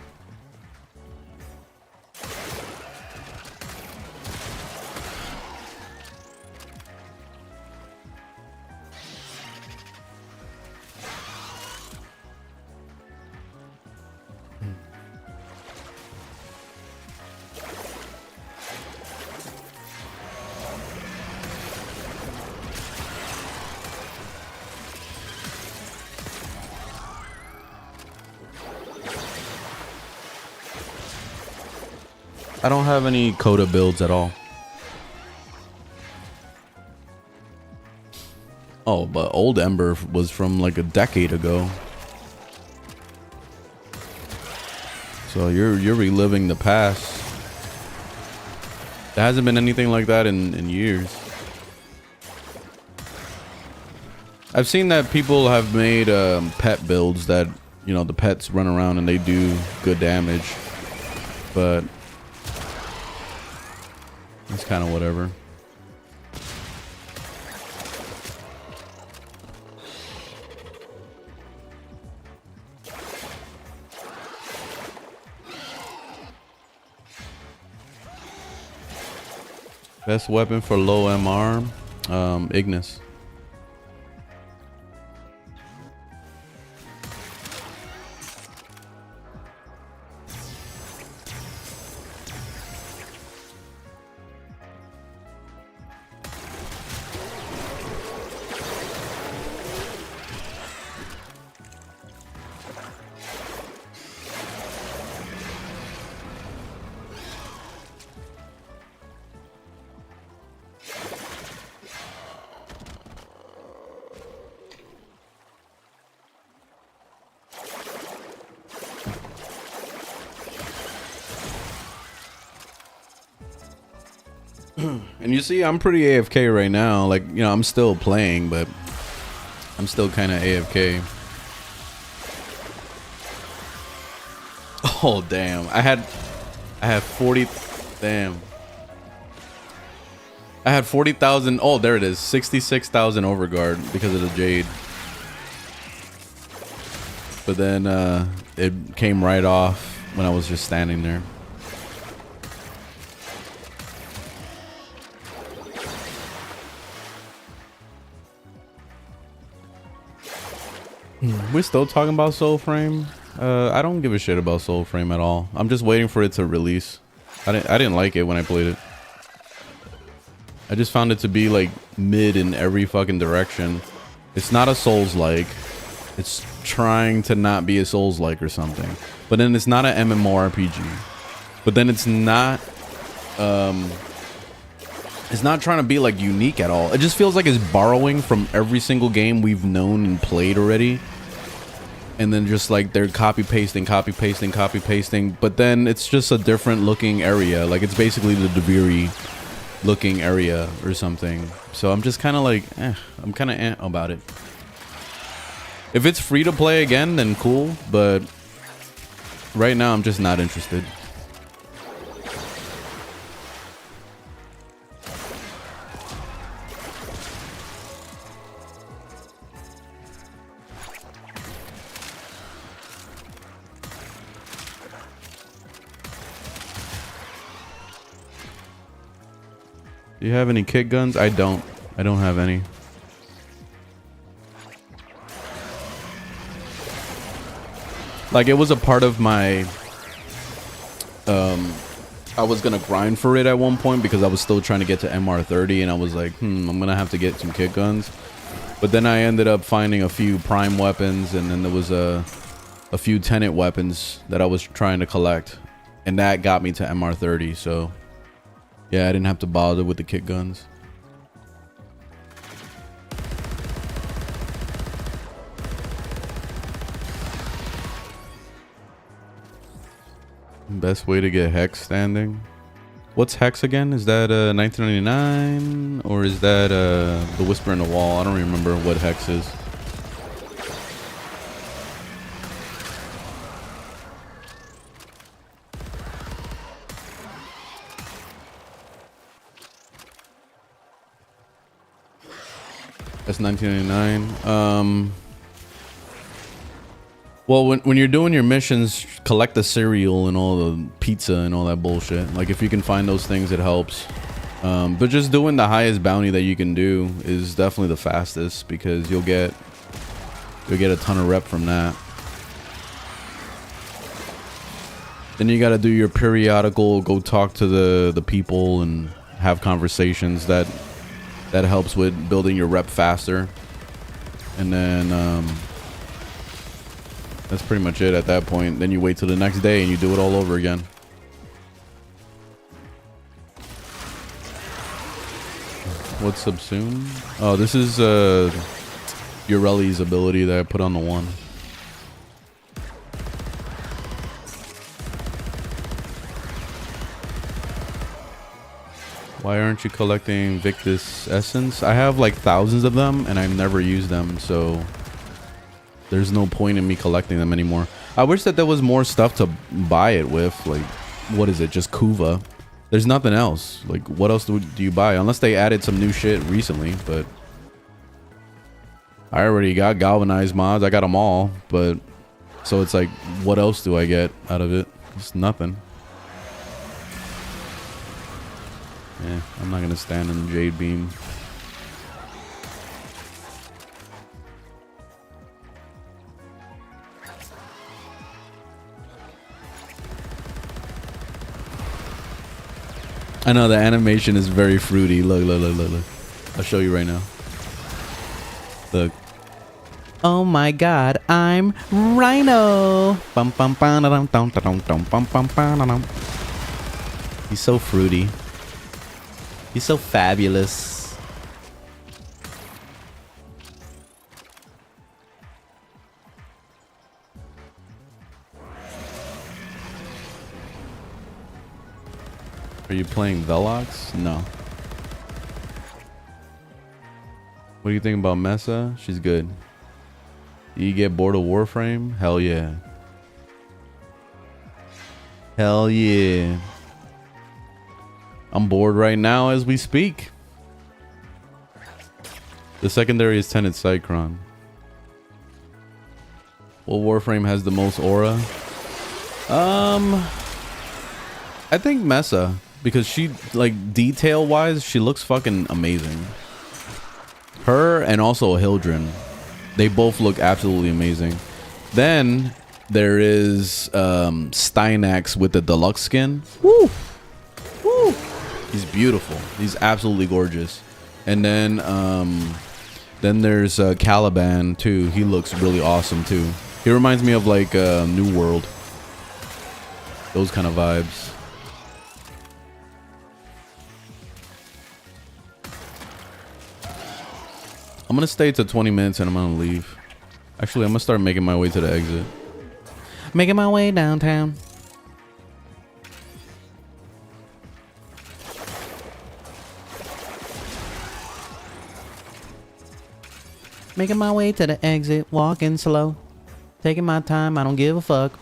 I don't have any Coda builds at all. Oh, but Old Ember was from like a decade ago. So you're reliving the past. There hasn't been anything like that in years. I've seen that people have made pet builds that, you know, the pets run around and they do good damage. But it's kind of whatever. Best weapon for low MR, Ignis. And you see, I'm pretty AFK right now. Like, you know, I'm still playing, but I'm still kind of AFK. Oh, damn. I had 40. Damn. I had 40,000. Oh, there it is. 66,000 overguard because of the Jade. But then it came right off when I was just standing there. We're still talking about Soulframe. I don't give a shit about Soulframe at all. I'm just waiting for it to release. I didn't like it when I played it. I just found it to be like mid in every fucking direction. It's not a Souls-like. It's trying to not be a Souls-like or something. But then it's not an MMORPG. But then it's not trying to be like unique at all. It just feels like it's borrowing from every single game we've known and played already. And then just like they're copy pasting, but then it's just a different looking area. Like it's basically the Deviri looking area or something. So I'm just kind of like, I'm kind of about it. If it's free to play again, then cool. But right now I'm just not interested. Do you have any kick guns? I don't have any. Like, it was a part of my I was gonna grind for it at one point because I was still trying to get to MR30, and I was like, I'm gonna have to get some kit guns. But then I ended up finding a few prime weapons, and then there was a few tenant weapons that I was trying to collect, and that got me to MR30. So yeah, I didn't have to bother with the kit guns. Best way to get Hex standing. What's Hex again? Is that 1999 or is that the Whisper in the Wall? I don't remember what Hex is. That's 1999. Well, when you're doing your missions, collect the cereal and all the pizza and all that bullshit. Like, if you can find those things, it helps. But just doing the highest bounty that you can do is definitely the fastest, because you'll get a ton of rep from that. Then you got to do your periodical, go talk to the people and have conversations. That helps with building your rep faster. And then that's pretty much it at that point. Then you wait till the next day and you do it all over again. What's Subsume? Oh, this is Ureli's ability that I put on the one. Why aren't you collecting Victus Essence? I have like thousands of them and I've never used them, so there's no point in me collecting them anymore. I wish that there was more stuff to buy it with. Like, what is it? Just Kuva. There's nothing else. Like, what else do you buy? Unless they added some new shit recently, but I already got galvanized mods. I got them all, but so it's like, what else do I get out of it? It's nothing. Yeah, I'm not gonna stand in the Jade Beam. I know the animation is very fruity. Look, look, look, look, look. I'll show you right now. Look. Oh my god, I'm Rhino. He's so fruity. He's so fabulous. Are you playing Velox? No. What do you think about Mesa? She's good. You get bored of Warframe? Hell yeah. Hell yeah. I'm bored right now as we speak. The secondary is Tenet Cycron. Well, Warframe has the most aura. I think Mesa, because she, like, detail wise, she looks fucking amazing. Her and also Hildren, they both look absolutely amazing. Then there is Steinax with the deluxe skin. Woo! Woo! He's beautiful. He's absolutely gorgeous. And then there's Caliban too. He looks really awesome too. He reminds me of like New World. Those kind of vibes. I'm gonna stay to 20 minutes and I'm gonna leave. Actually, I'm gonna start making my way to the exit. Making my way downtown. Making my way to the exit, walking slow. Taking my time, I don't give a fuck.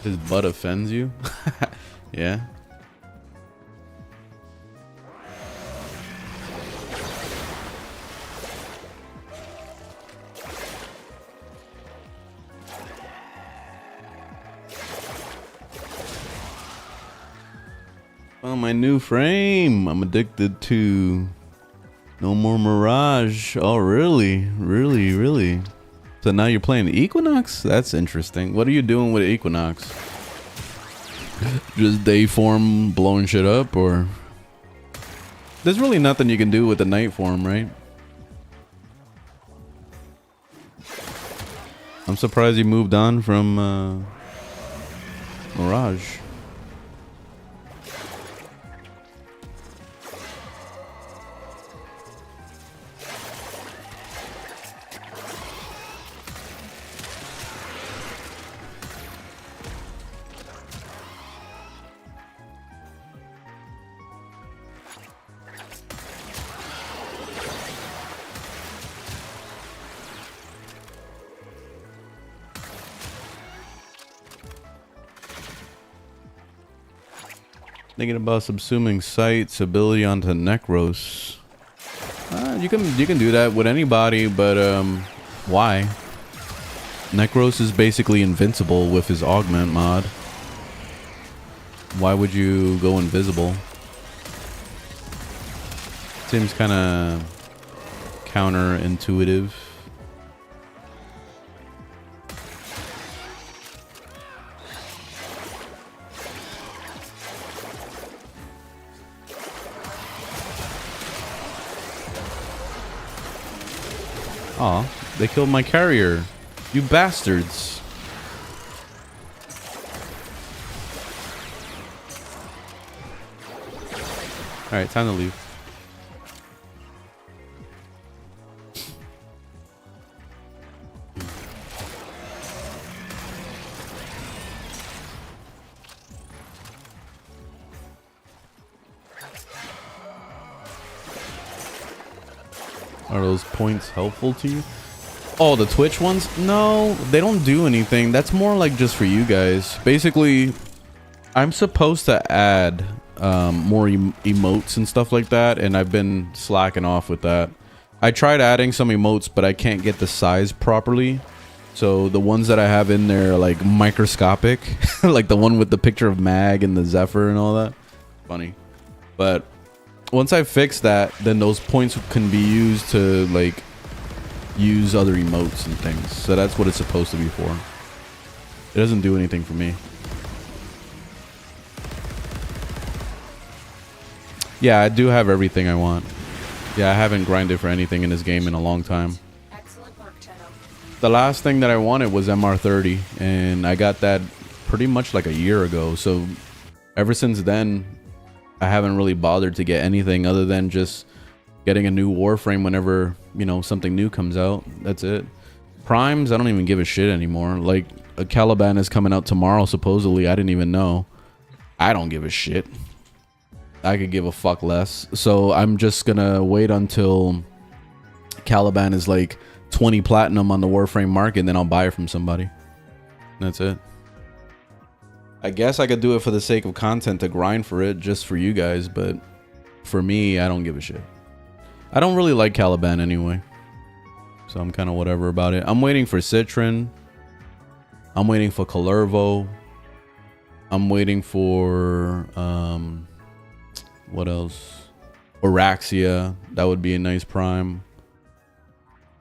His butt offends you? Yeah. Oh, my new frame. I'm addicted to No More Mirage. Oh, really? Really, really? So now you're playing Equinox? That's interesting. What are you doing with Equinox? Just dayform blowing shit up, or? There's really nothing you can do with the night form, right? I'm surprised you moved on from Mirage. Thinking about subsuming sights ability onto Necros. You can do that with anybody, but why? Necros is basically invincible with his augment mod. Why would you go invisible? Seems kind of counterintuitive. Aw, they killed my carrier. You bastards. Alright, time to leave. Are those points helpful to you? Oh, the Twitch ones? No, they don't do anything. That's more like just for you guys. Basically, I'm supposed to add more emotes and stuff like that, and I've been slacking off with that. I tried adding some emotes, but I can't get the size properly. So the ones that I have in there are like microscopic, like the one with the picture of Mag and the Zephyr and all that. Funny. But once I fix that, then those points can be used to like use other emotes and things. So that's what it's supposed to be for. It doesn't do anything for me. Yeah, I do have everything I want. Yeah, I haven't grinded for anything in this game in a long time. Excellent work, Tenno. The last thing that I wanted was MR30, and I got that pretty much like a year ago. So ever since then, I haven't really bothered to get anything other than just getting a new Warframe whenever, you know, something new comes out. That's it. Primes, I don't even give a shit anymore. Like, a Caliban is coming out tomorrow, supposedly. I didn't even know. I don't give a shit. I could give a fuck less. So I'm just gonna wait until Caliban is like 20 platinum on the Warframe market, and then I'll buy it from somebody. That's it. I guess I could do it for the sake of content to grind for it, just for you guys, but for me, I don't give a shit. I don't really like Caliban anyway, so I'm kind of whatever about it. I'm waiting for Citrine. I'm waiting for Calervo. I'm waiting for what else? Oraxia. That would be a nice prime.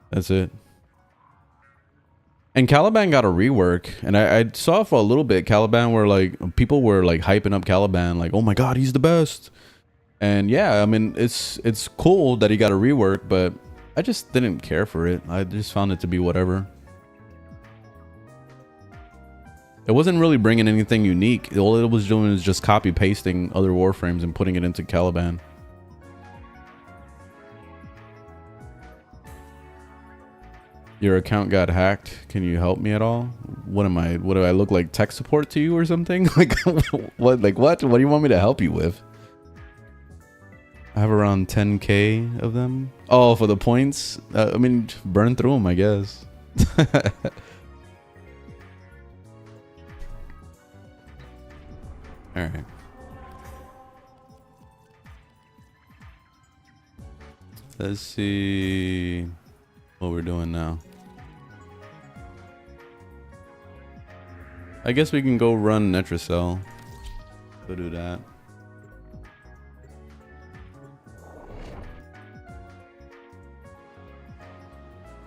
That's it. And Caliban got a rework, and I saw for a little bit Caliban where like people were like hyping up Caliban, like, oh my god, he's the best. And yeah, I mean, it's cool that he got a rework, but I just didn't care for it. I just found it to be whatever. It wasn't really bringing anything unique. All it was doing is just copy pasting other Warframes and putting it into Caliban. Your account got hacked. Can you help me at all? What am I? What do I look like? Tech support to you or something? Like what? Like what? What do you want me to help you with? I have around 10k of them. Oh, for the points? I mean, burn through them, I guess. All right. Let's see what we're doing now. I guess we can go run Netracell. Go do that.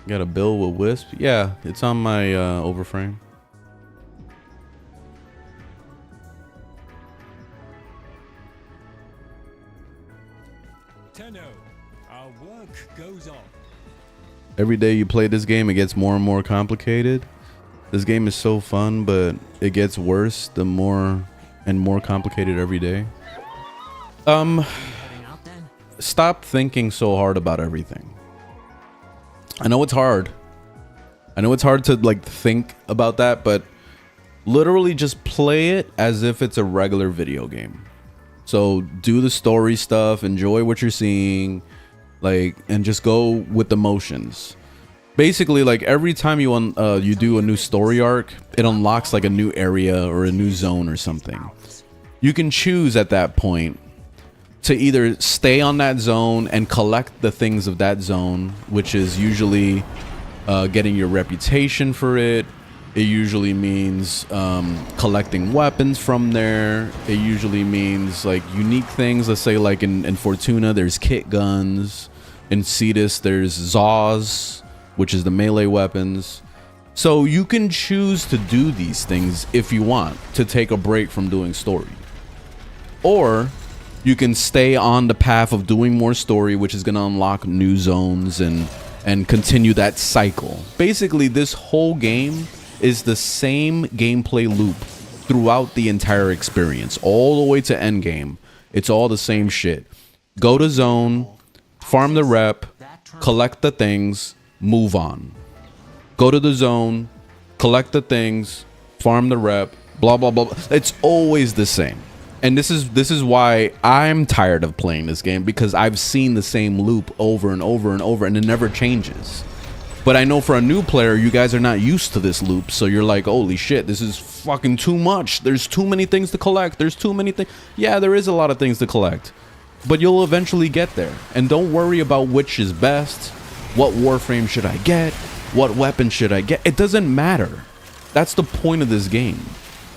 Got a bill with Wisp? Yeah, it's on my overframe. Tenno, our work goes on. Every day you play this game, it gets more and more complicated. This game is so fun, but it gets worse the more and more complicated every day. Stop thinking so hard about everything. I know it's hard. I know it's hard to like think about that, but literally just play it as if it's a regular video game. So do the story stuff, enjoy what you're seeing, like, and just go with the motions. Basically, like every time you do a new story arc, it unlocks like a new area or a new zone or something. You can choose at that point to either stay on that zone and collect the things of that zone, which is usually getting your reputation for it. It usually means collecting weapons from there. It usually means like unique things. Let's say like in Fortuna, there's kit guns. In Cetus, there's Zaws, which is the melee weapons. So you can choose to do these things if you want to take a break from doing story. Or you can stay on the path of doing more story, which is going to unlock new zones and continue that cycle. Basically, this whole game is the same gameplay loop throughout the entire experience, all the way to end game. It's all the same shit. Go to zone, farm the rep, collect the things, move on. Go to the zone, collect the things, farm the rep, blah, blah, blah. It's always the same. And this is why I'm tired of playing this game, because I've seen the same loop over and over and over, and it never changes. But I know for a new player, you guys are not used to this loop, so you're like, holy shit, this is fucking too much. There's too many things to collect. There's too many things. Yeah, there is a lot of things to collect, but you'll eventually get there. And don't worry about which is best. What Warframe should I get? What weapon should I get? It doesn't matter. That's the point of this game.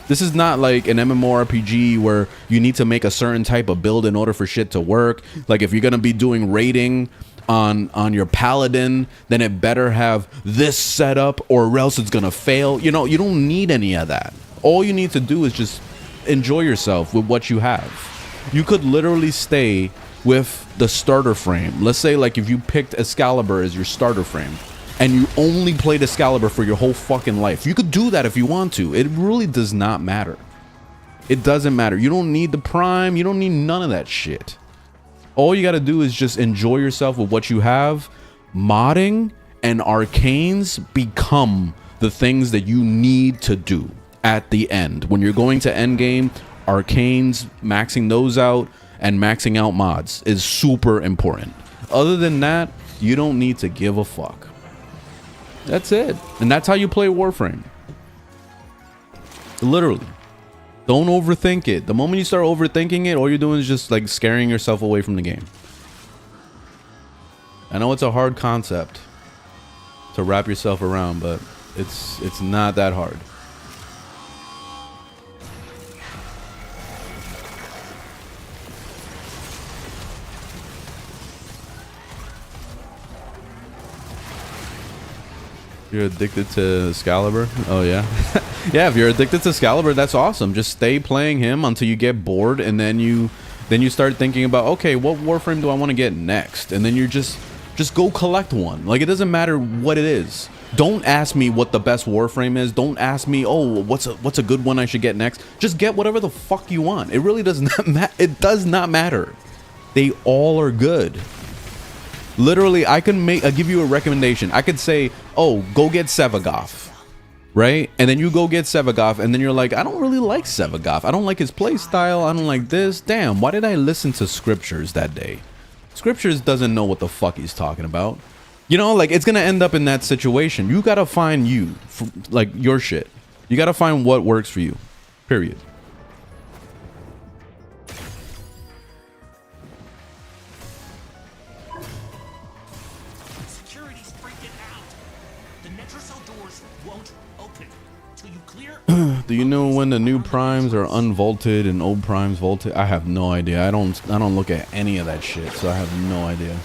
This is not like an MMORPG where you need to make a certain type of build in order for shit to work. Like if you're going to be doing raiding on your paladin, then it better have this setup or else it's going to fail. You know, you don't need any of that. All you need to do is just enjoy yourself with what you have. You could literally stay with the starter frame. Let's say like if you picked Excalibur as your starter frame, and you only played Excalibur for your whole fucking life. You could do that if you want to. It really does not matter. It doesn't matter. You don't need the Prime. You don't need none of that shit. All you got to do is just enjoy yourself with what you have. Modding and arcanes become the things that you need to do at the end. When you're going to end game, arcanes, maxing those out and maxing out mods is super important. Other than that, you don't need to give a fuck. That's it. And that's how you play Warframe. Literally. Don't overthink it. The moment you start overthinking it, all you're doing is just like scaring yourself away from the game. I know it's a hard concept to wrap yourself around, but it's not that hard. You're addicted to Excalibur? Oh yeah. Yeah, if you're addicted to Excalibur, that's awesome. Just stay playing him until you get bored, and then you start thinking about, okay, what Warframe do I want to get next? And then you're just go collect one. Like, it doesn't matter what it is. Don't ask me what the best Warframe is. Don't ask me, oh, what's a good one I should get next. Just get whatever the fuck you want. It really does not matter. It does not matter. They all are good. Literally, I can give you a recommendation. I could say, oh, go get Sevagoth, right? And then you go get Sevagoth, and then you're like, I don't really like Sevagoth. I don't like his playstyle. I don't like this. Damn, why did I listen to ScriptureZ that day? ScriptureZ doesn't know what the fuck he's talking about. You know, like, it's gonna end up in that situation. You gotta find like your shit. You gotta find what works for you, period. The Netracell doors won't open till you clear. Do you know when the new primes are unvaulted and old primes vaulted? I have no idea. I don't look at any of that shit, so I have no idea.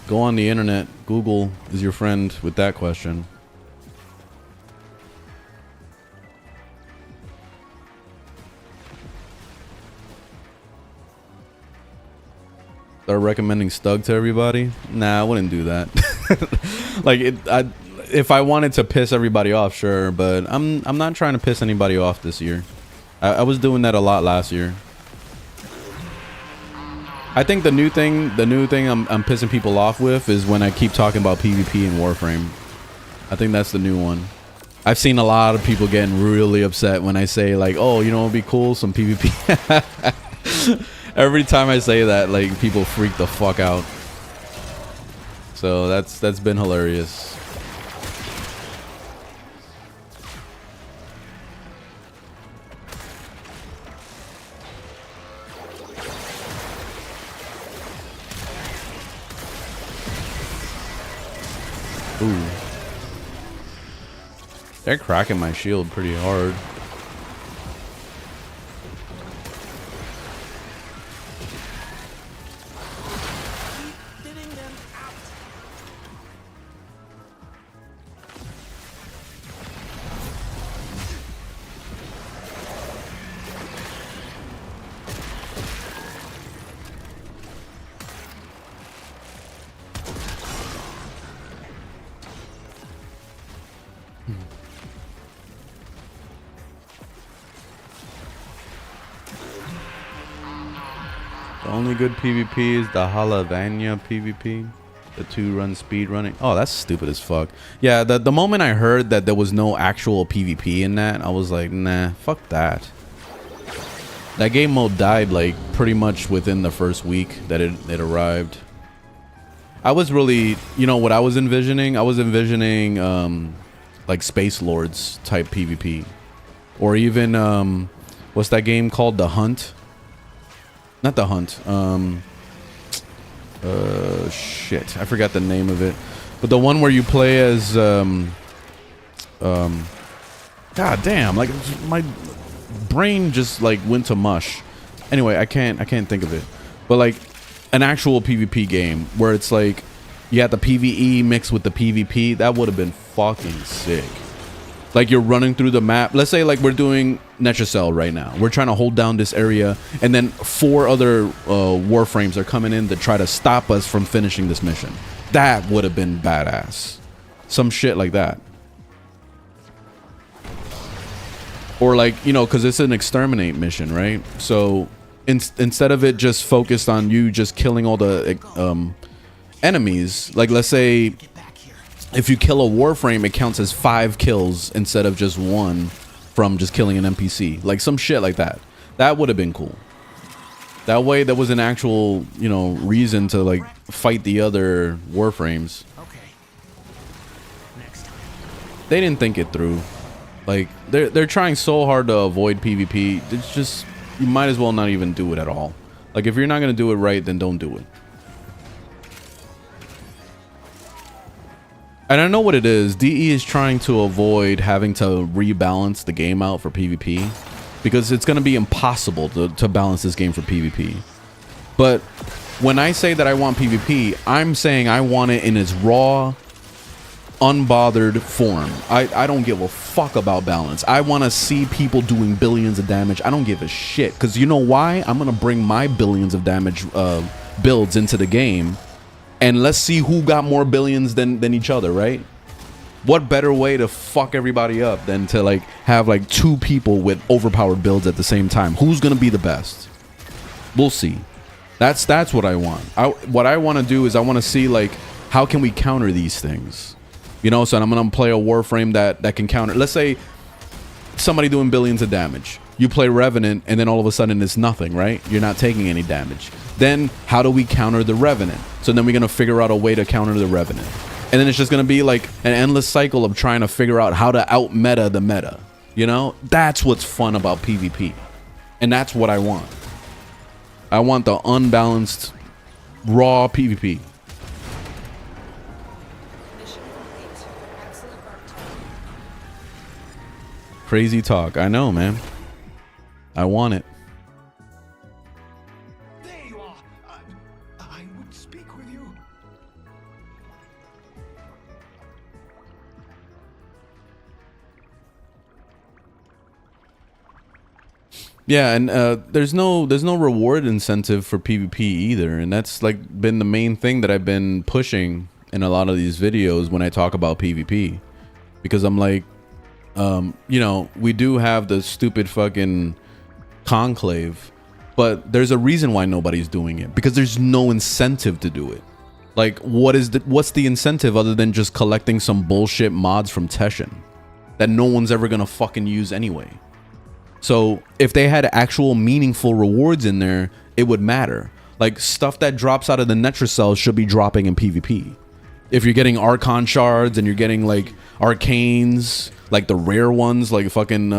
Go on the internet. Google is your friend with that question. Start recommending Stug to everybody? Nah, I wouldn't do that. Like if I wanted to piss everybody off, sure, but I'm not trying to piss anybody off this year. I was doing that a lot last year. I think the new thing I'm pissing people off with is when I keep talking about PvP and Warframe. I think that's the new one. I've seen a lot of people getting really upset when I say like, oh, you know, it'd be cool, some PvP. Every time I say that, like, people freak the fuck out. So that's been hilarious. Ooh. They're cracking my shield pretty hard. The only good PvP is the Halavania PvP. The 2-run speed running. Oh, that's stupid as fuck. Yeah, the moment I heard that there was no actual PvP in that, I was like, nah, fuck that. That game mode died like pretty much within the first week that it arrived. I was really, you know what I was envisioning? I was envisioning like Space Lords type PvP. Or even what's that game called? The Hunt? Not The Hunt. Shit. I forgot the name of it. But the one where you play as God damn, like my brain just like went to mush. Anyway, I can't think of it. But like an actual PvP game where it's like you got the PvE mixed with the PvP, that would have been fucking sick. Like you're running through the map. Let's say like we're doing Netracell right now. We're trying to hold down this area, and then 4 other Warframes are coming in to try to stop us from finishing this mission. That would have been badass. Some shit like that. Or like, you know, because it's an exterminate mission, right? So instead of it just focused on you just killing all the enemies, like let's say if you kill a Warframe, it counts as 5 kills instead of just 1 from just killing an NPC. Like some shit like that. That would have been cool. That way there was an actual, you know, reason to like fight the other Warframes. Okay. Next time. They didn't think it through. Like they're trying so hard to avoid PvP. It's just, you might as well not even do it at all. Like if you're not gonna do it right, then don't do it. And I know what it is. DE is trying to avoid having to rebalance the game out for PvP, because it's going to be impossible to balance this game for PvP. But when I say that I want PvP, I'm saying I want it in its raw, unbothered form. I don't give a fuck about balance. I want to see people doing billions of damage. I don't give a shit, because you know why? I'm going to bring my billions of damage builds into the game. And let's see who got more billions than each other, right? What better way to fuck everybody up than to like have like 2 people with overpowered builds at the same time? Who's gonna be the best? We'll see. That's what I want. What I want to do is I want to see like how can we counter these things, you know? So I'm gonna play a Warframe that can counter. Let's say somebody doing billions of damage. You play Revenant, and then all of a sudden it's nothing, right? You're not taking any damage. Then how do we counter the Revenant? So then we're gonna figure out a way to counter the Revenant, and then it's just gonna be like an endless cycle of trying to figure out how to out meta the meta. You know, that's what's fun about PvP, and that's what I want. I want the unbalanced, raw PvP. Crazy talk. I know, man. I want it. There you are. I would speak with you. Yeah, and there's no reward incentive for PvP either, and that's like been the main thing that I've been pushing in a lot of these videos when I talk about PvP, because I'm like, you know, we do have the stupid fucking conclave, but there's a reason why nobody's doing it, because there's no incentive to do it. Like, what's the incentive other than just collecting some bullshit mods from Teshin that no one's ever gonna fucking use anyway? So if they had actual meaningful rewards in there, it would matter. Like, stuff that drops out of the Netracell should be dropping in PvP. If you're getting Archon shards and you're getting like arcanes, like the rare ones, like fucking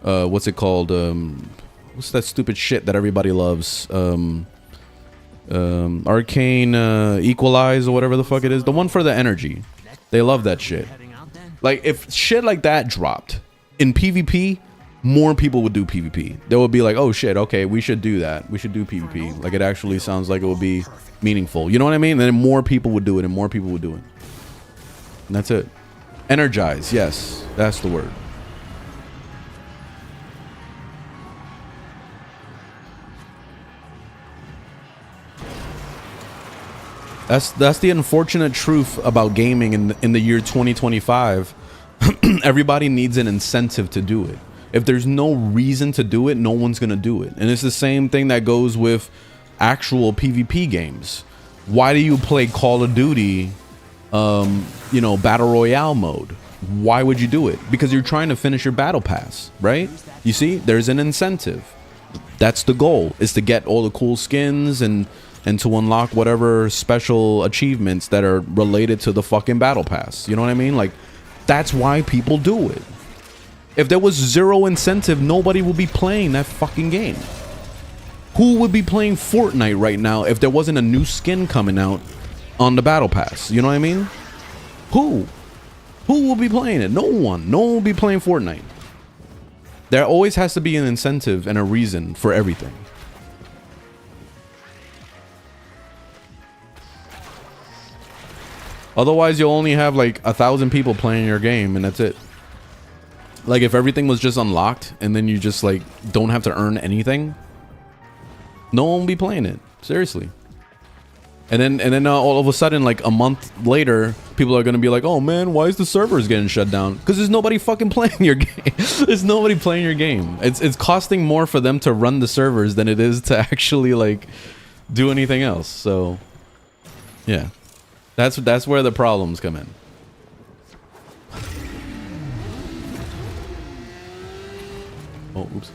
what's it called? What's that stupid shit that everybody loves? Arcane Equalize or whatever the fuck it is. The one for the energy. They love that shit. Like, if shit like that dropped in PvP, more people would do PvP. They would be like, oh shit, okay, we should do that. We should do PvP. Like, it actually sounds like it would be meaningful. You know what I mean? And then more people would do it, and more people would do it. And that's it. Energize. Yes, that's the word. That's the unfortunate truth about gaming in the year 2025. Everybody needs an incentive to do it. If there's no reason to do it, no one's gonna do it. And it's the same thing that goes with actual PvP games. Why do you play Call of Duty, you know, Battle Royale mode? Why would you do it? Because you're trying to finish your battle pass, right? You see, there's an incentive. That's the goal, is to get all the cool skins and to unlock whatever special achievements that are related to the fucking battle pass. You know what I mean? Like, that's why people do it. If there was zero incentive, nobody would be playing that fucking game. Who would be playing Fortnite right now if there wasn't a new skin coming out on the battle pass? You know what I mean? Who will be playing it? No one. No one will be playing Fortnite. There always has to be an incentive and a reason for everything. Otherwise, you'll only have like 1,000 people playing your game, and that's it. Like, if everything was just unlocked and then you just like don't have to earn anything, no one will be playing it. Seriously. And then all of a sudden, like a month later, people are gonna be like, "Oh man, why is the servers getting shut down?" Because there's nobody fucking playing your game. There's nobody playing your game. It's costing more for them to run the servers than it is to actually like do anything else. So yeah, that's where the problems come in. Oh, oops.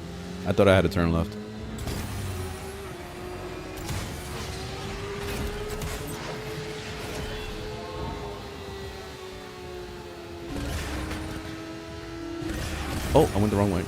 I thought I had to turn left. Oh, I went the wrong way.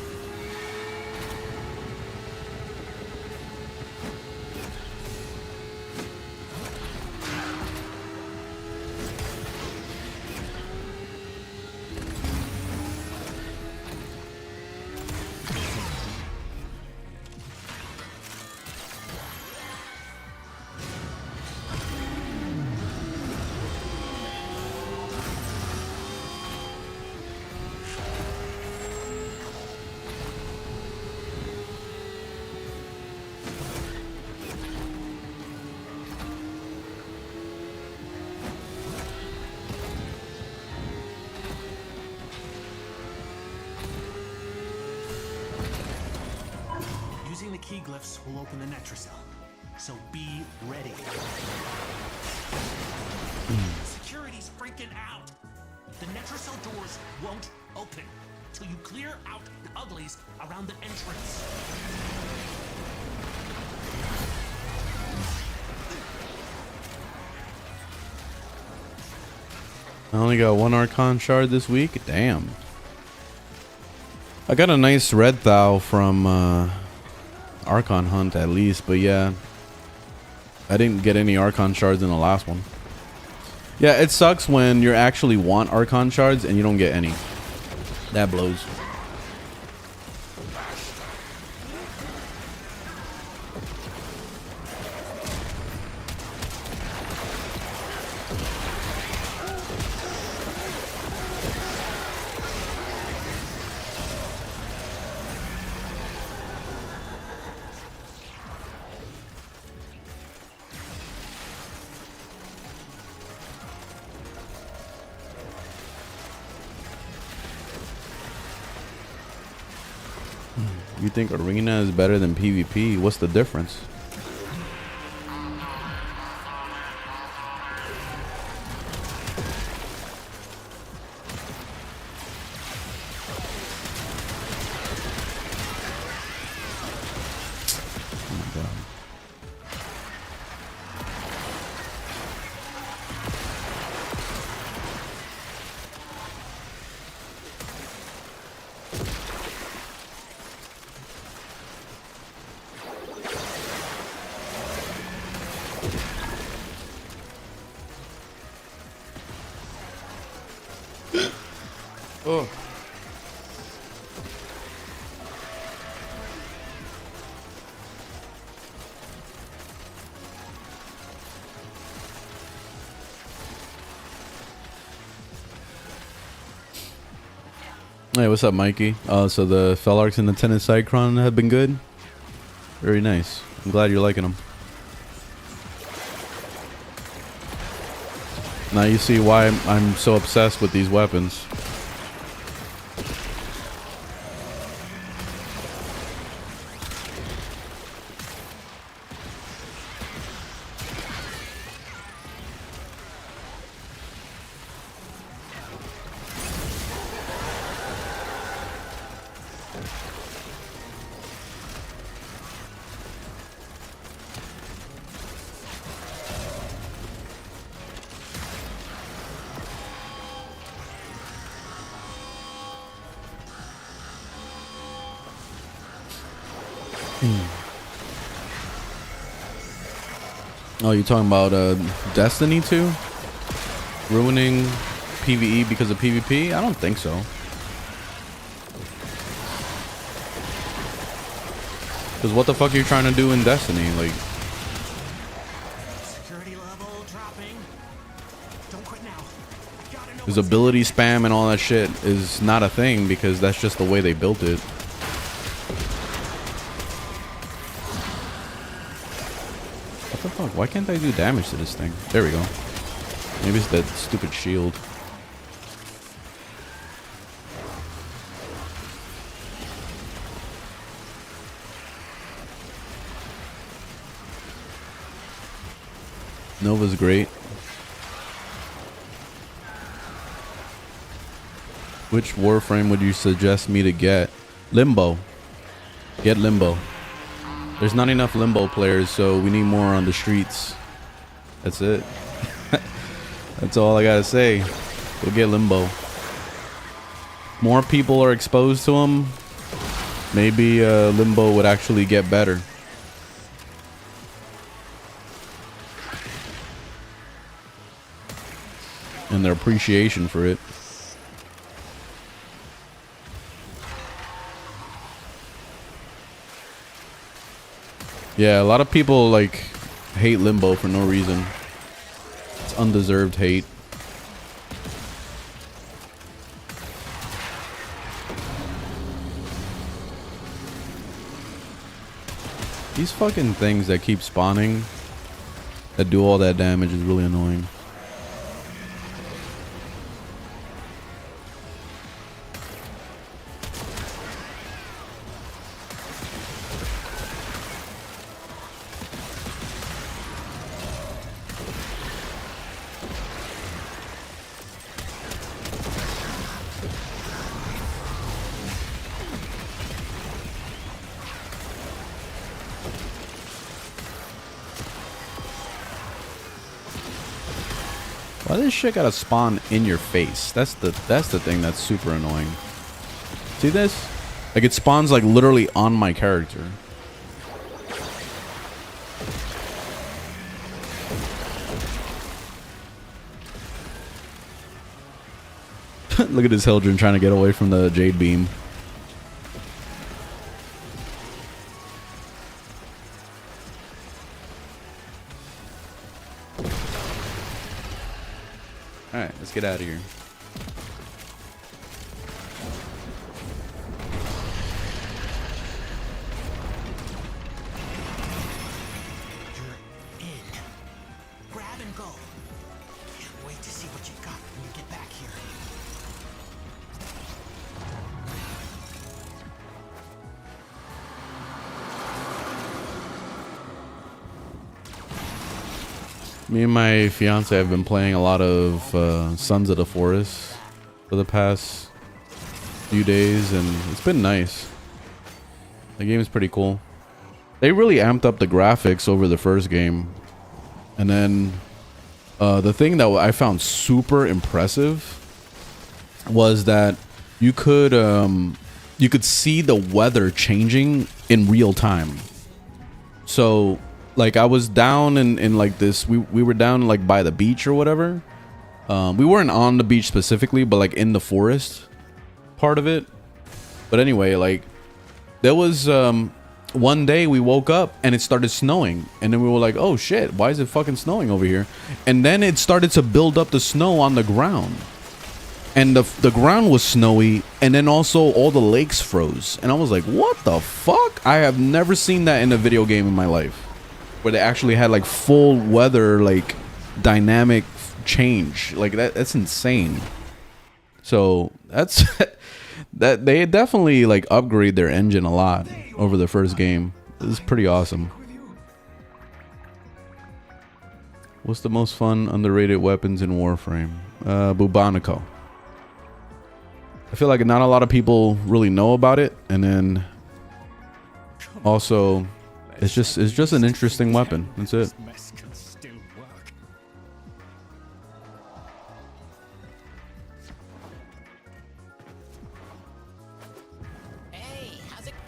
Using the key glyphs will open the Netracell, so be ready. Security's freaking out. The Netracell doors won't open till you clear out the uglies around the entrance. I only got one Archon shard this week. Damn. I got a nice red thou from Archon hunt at least, but yeah, I didn't get any Archon shards in the last one. Yeah, it sucks when you actually want Archon shards and you don't get any. That blows. You think Arena is better than PvP? What's the difference? Oh. Hey, what's up, Mikey? So the Felarks and the Tenant Cycron have been good? Very nice. I'm glad you're liking them. Now you see why I'm so obsessed with these weapons. Oh, you're talking about Destiny 2? Ruining PvE because of PvP? I don't think so. Because what the fuck are you trying to do in Destiny? Like, Security level dropping. Don't quit now. I gotta know his what's ability spam and all that shit is not a thing because that's just the way they built it. What the fuck? Why can't I do damage to this thing? There we go. Maybe it's that stupid shield. Nova's great. Which Warframe would you suggest me to get? Limbo. Get Limbo. There's not enough Limbo players, so we need more on the streets. That's it. That's all I gotta say. Go get Limbo. More people are exposed to them. Maybe Limbo would actually get better. And their appreciation for it. Yeah, a lot of people like hate Limbo for no reason. It's undeserved hate. These fucking things that keep spawning that do all that damage is really annoying. Why this shit gotta spawn in your face? That's the thing that's super annoying. See this? Like it spawns like literally on my character. Look at this Hildren trying to get away from the Jade Beam. Alright, let's get out of here. You're in. Grab and go. Can't wait to see what you got when you get back here. Me and my fiance have been playing a lot of Sons of the Forest for the past few days, and it's been nice. The game is pretty cool. They really amped up the graphics over the first game, and then the thing that I found super impressive was that you could see the weather changing in real time. So like I was down in like this, we were down like by the beach or whatever. We weren't on the beach specifically, but like in the forest part of it. But anyway, like there was one day we woke up and it started snowing, and then we were like, oh shit, why is it fucking snowing over here? And then it started to build up the snow on the ground, and the ground was snowy, and then also all the lakes froze. And I was like, what the fuck? I have never seen that in a video game in my life, where they actually had like full weather, like dynamic change. Like that's insane. So that's that they definitely like upgrade their engine a lot over the first game. This is pretty awesome. What's the most fun underrated weapons in Warframe? Bubonico. I feel like not a lot of people really know about it, and then also it's just an interesting weapon. That's it.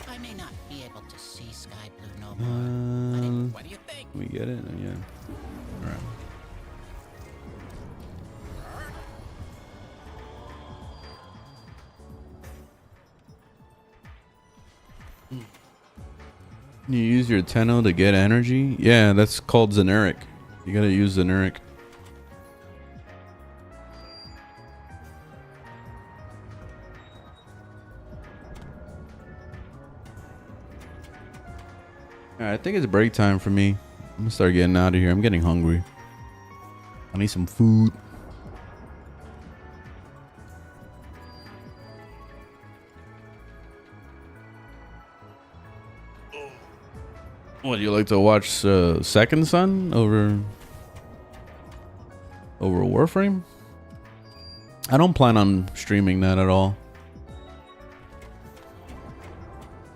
I may not be able to see sky blue no more. What do you think? We get it? Yeah. All right. You use your Tenno to get energy? Yeah, that's called Zeneric. You gotta use Zeneric. Alright, I think it's break time for me. I'm gonna start getting out of here. I'm getting hungry. I need some food. What, you like to watch Second Son over Warframe? I don't plan on streaming that at all.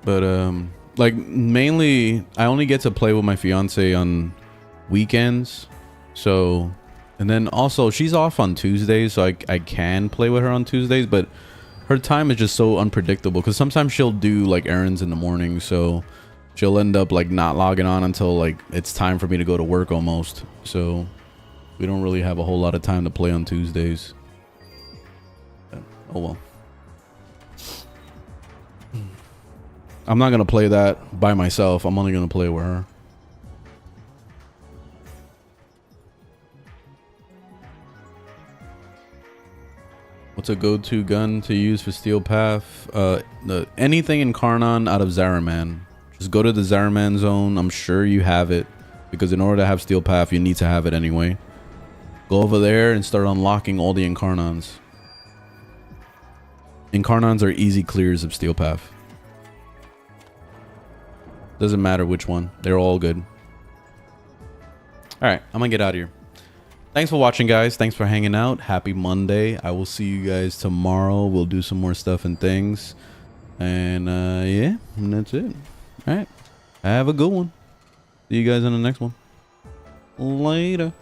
But like mainly I only get to play with my fiance on weekends. So, and then also she's off on Tuesdays, so I can play with her on Tuesdays, but her time is just so unpredictable because sometimes she'll do like errands in the morning, so she'll end up like not logging on until like it's time for me to go to work almost. So we don't really have a whole lot of time to play on Tuesdays. Oh well. I'm not gonna play that by myself. I'm only gonna play with her. What's a go-to gun to use for Steel Path? Anything in Karnan out of Zariman. Just go to the Zariman zone. I'm sure you have it, because in order to have Steel Path, you need to have it anyway. Go over there and start unlocking all the Incarnons. Incarnons are easy clears of Steel Path. Doesn't matter which one. They're all good. Alright, I'm gonna get out of here. Thanks for watching, guys. Thanks for hanging out. Happy Monday. I will see you guys tomorrow. We'll do some more stuff and things. And yeah, and that's it. Alright. Have a good one. See you guys in the next one. Later.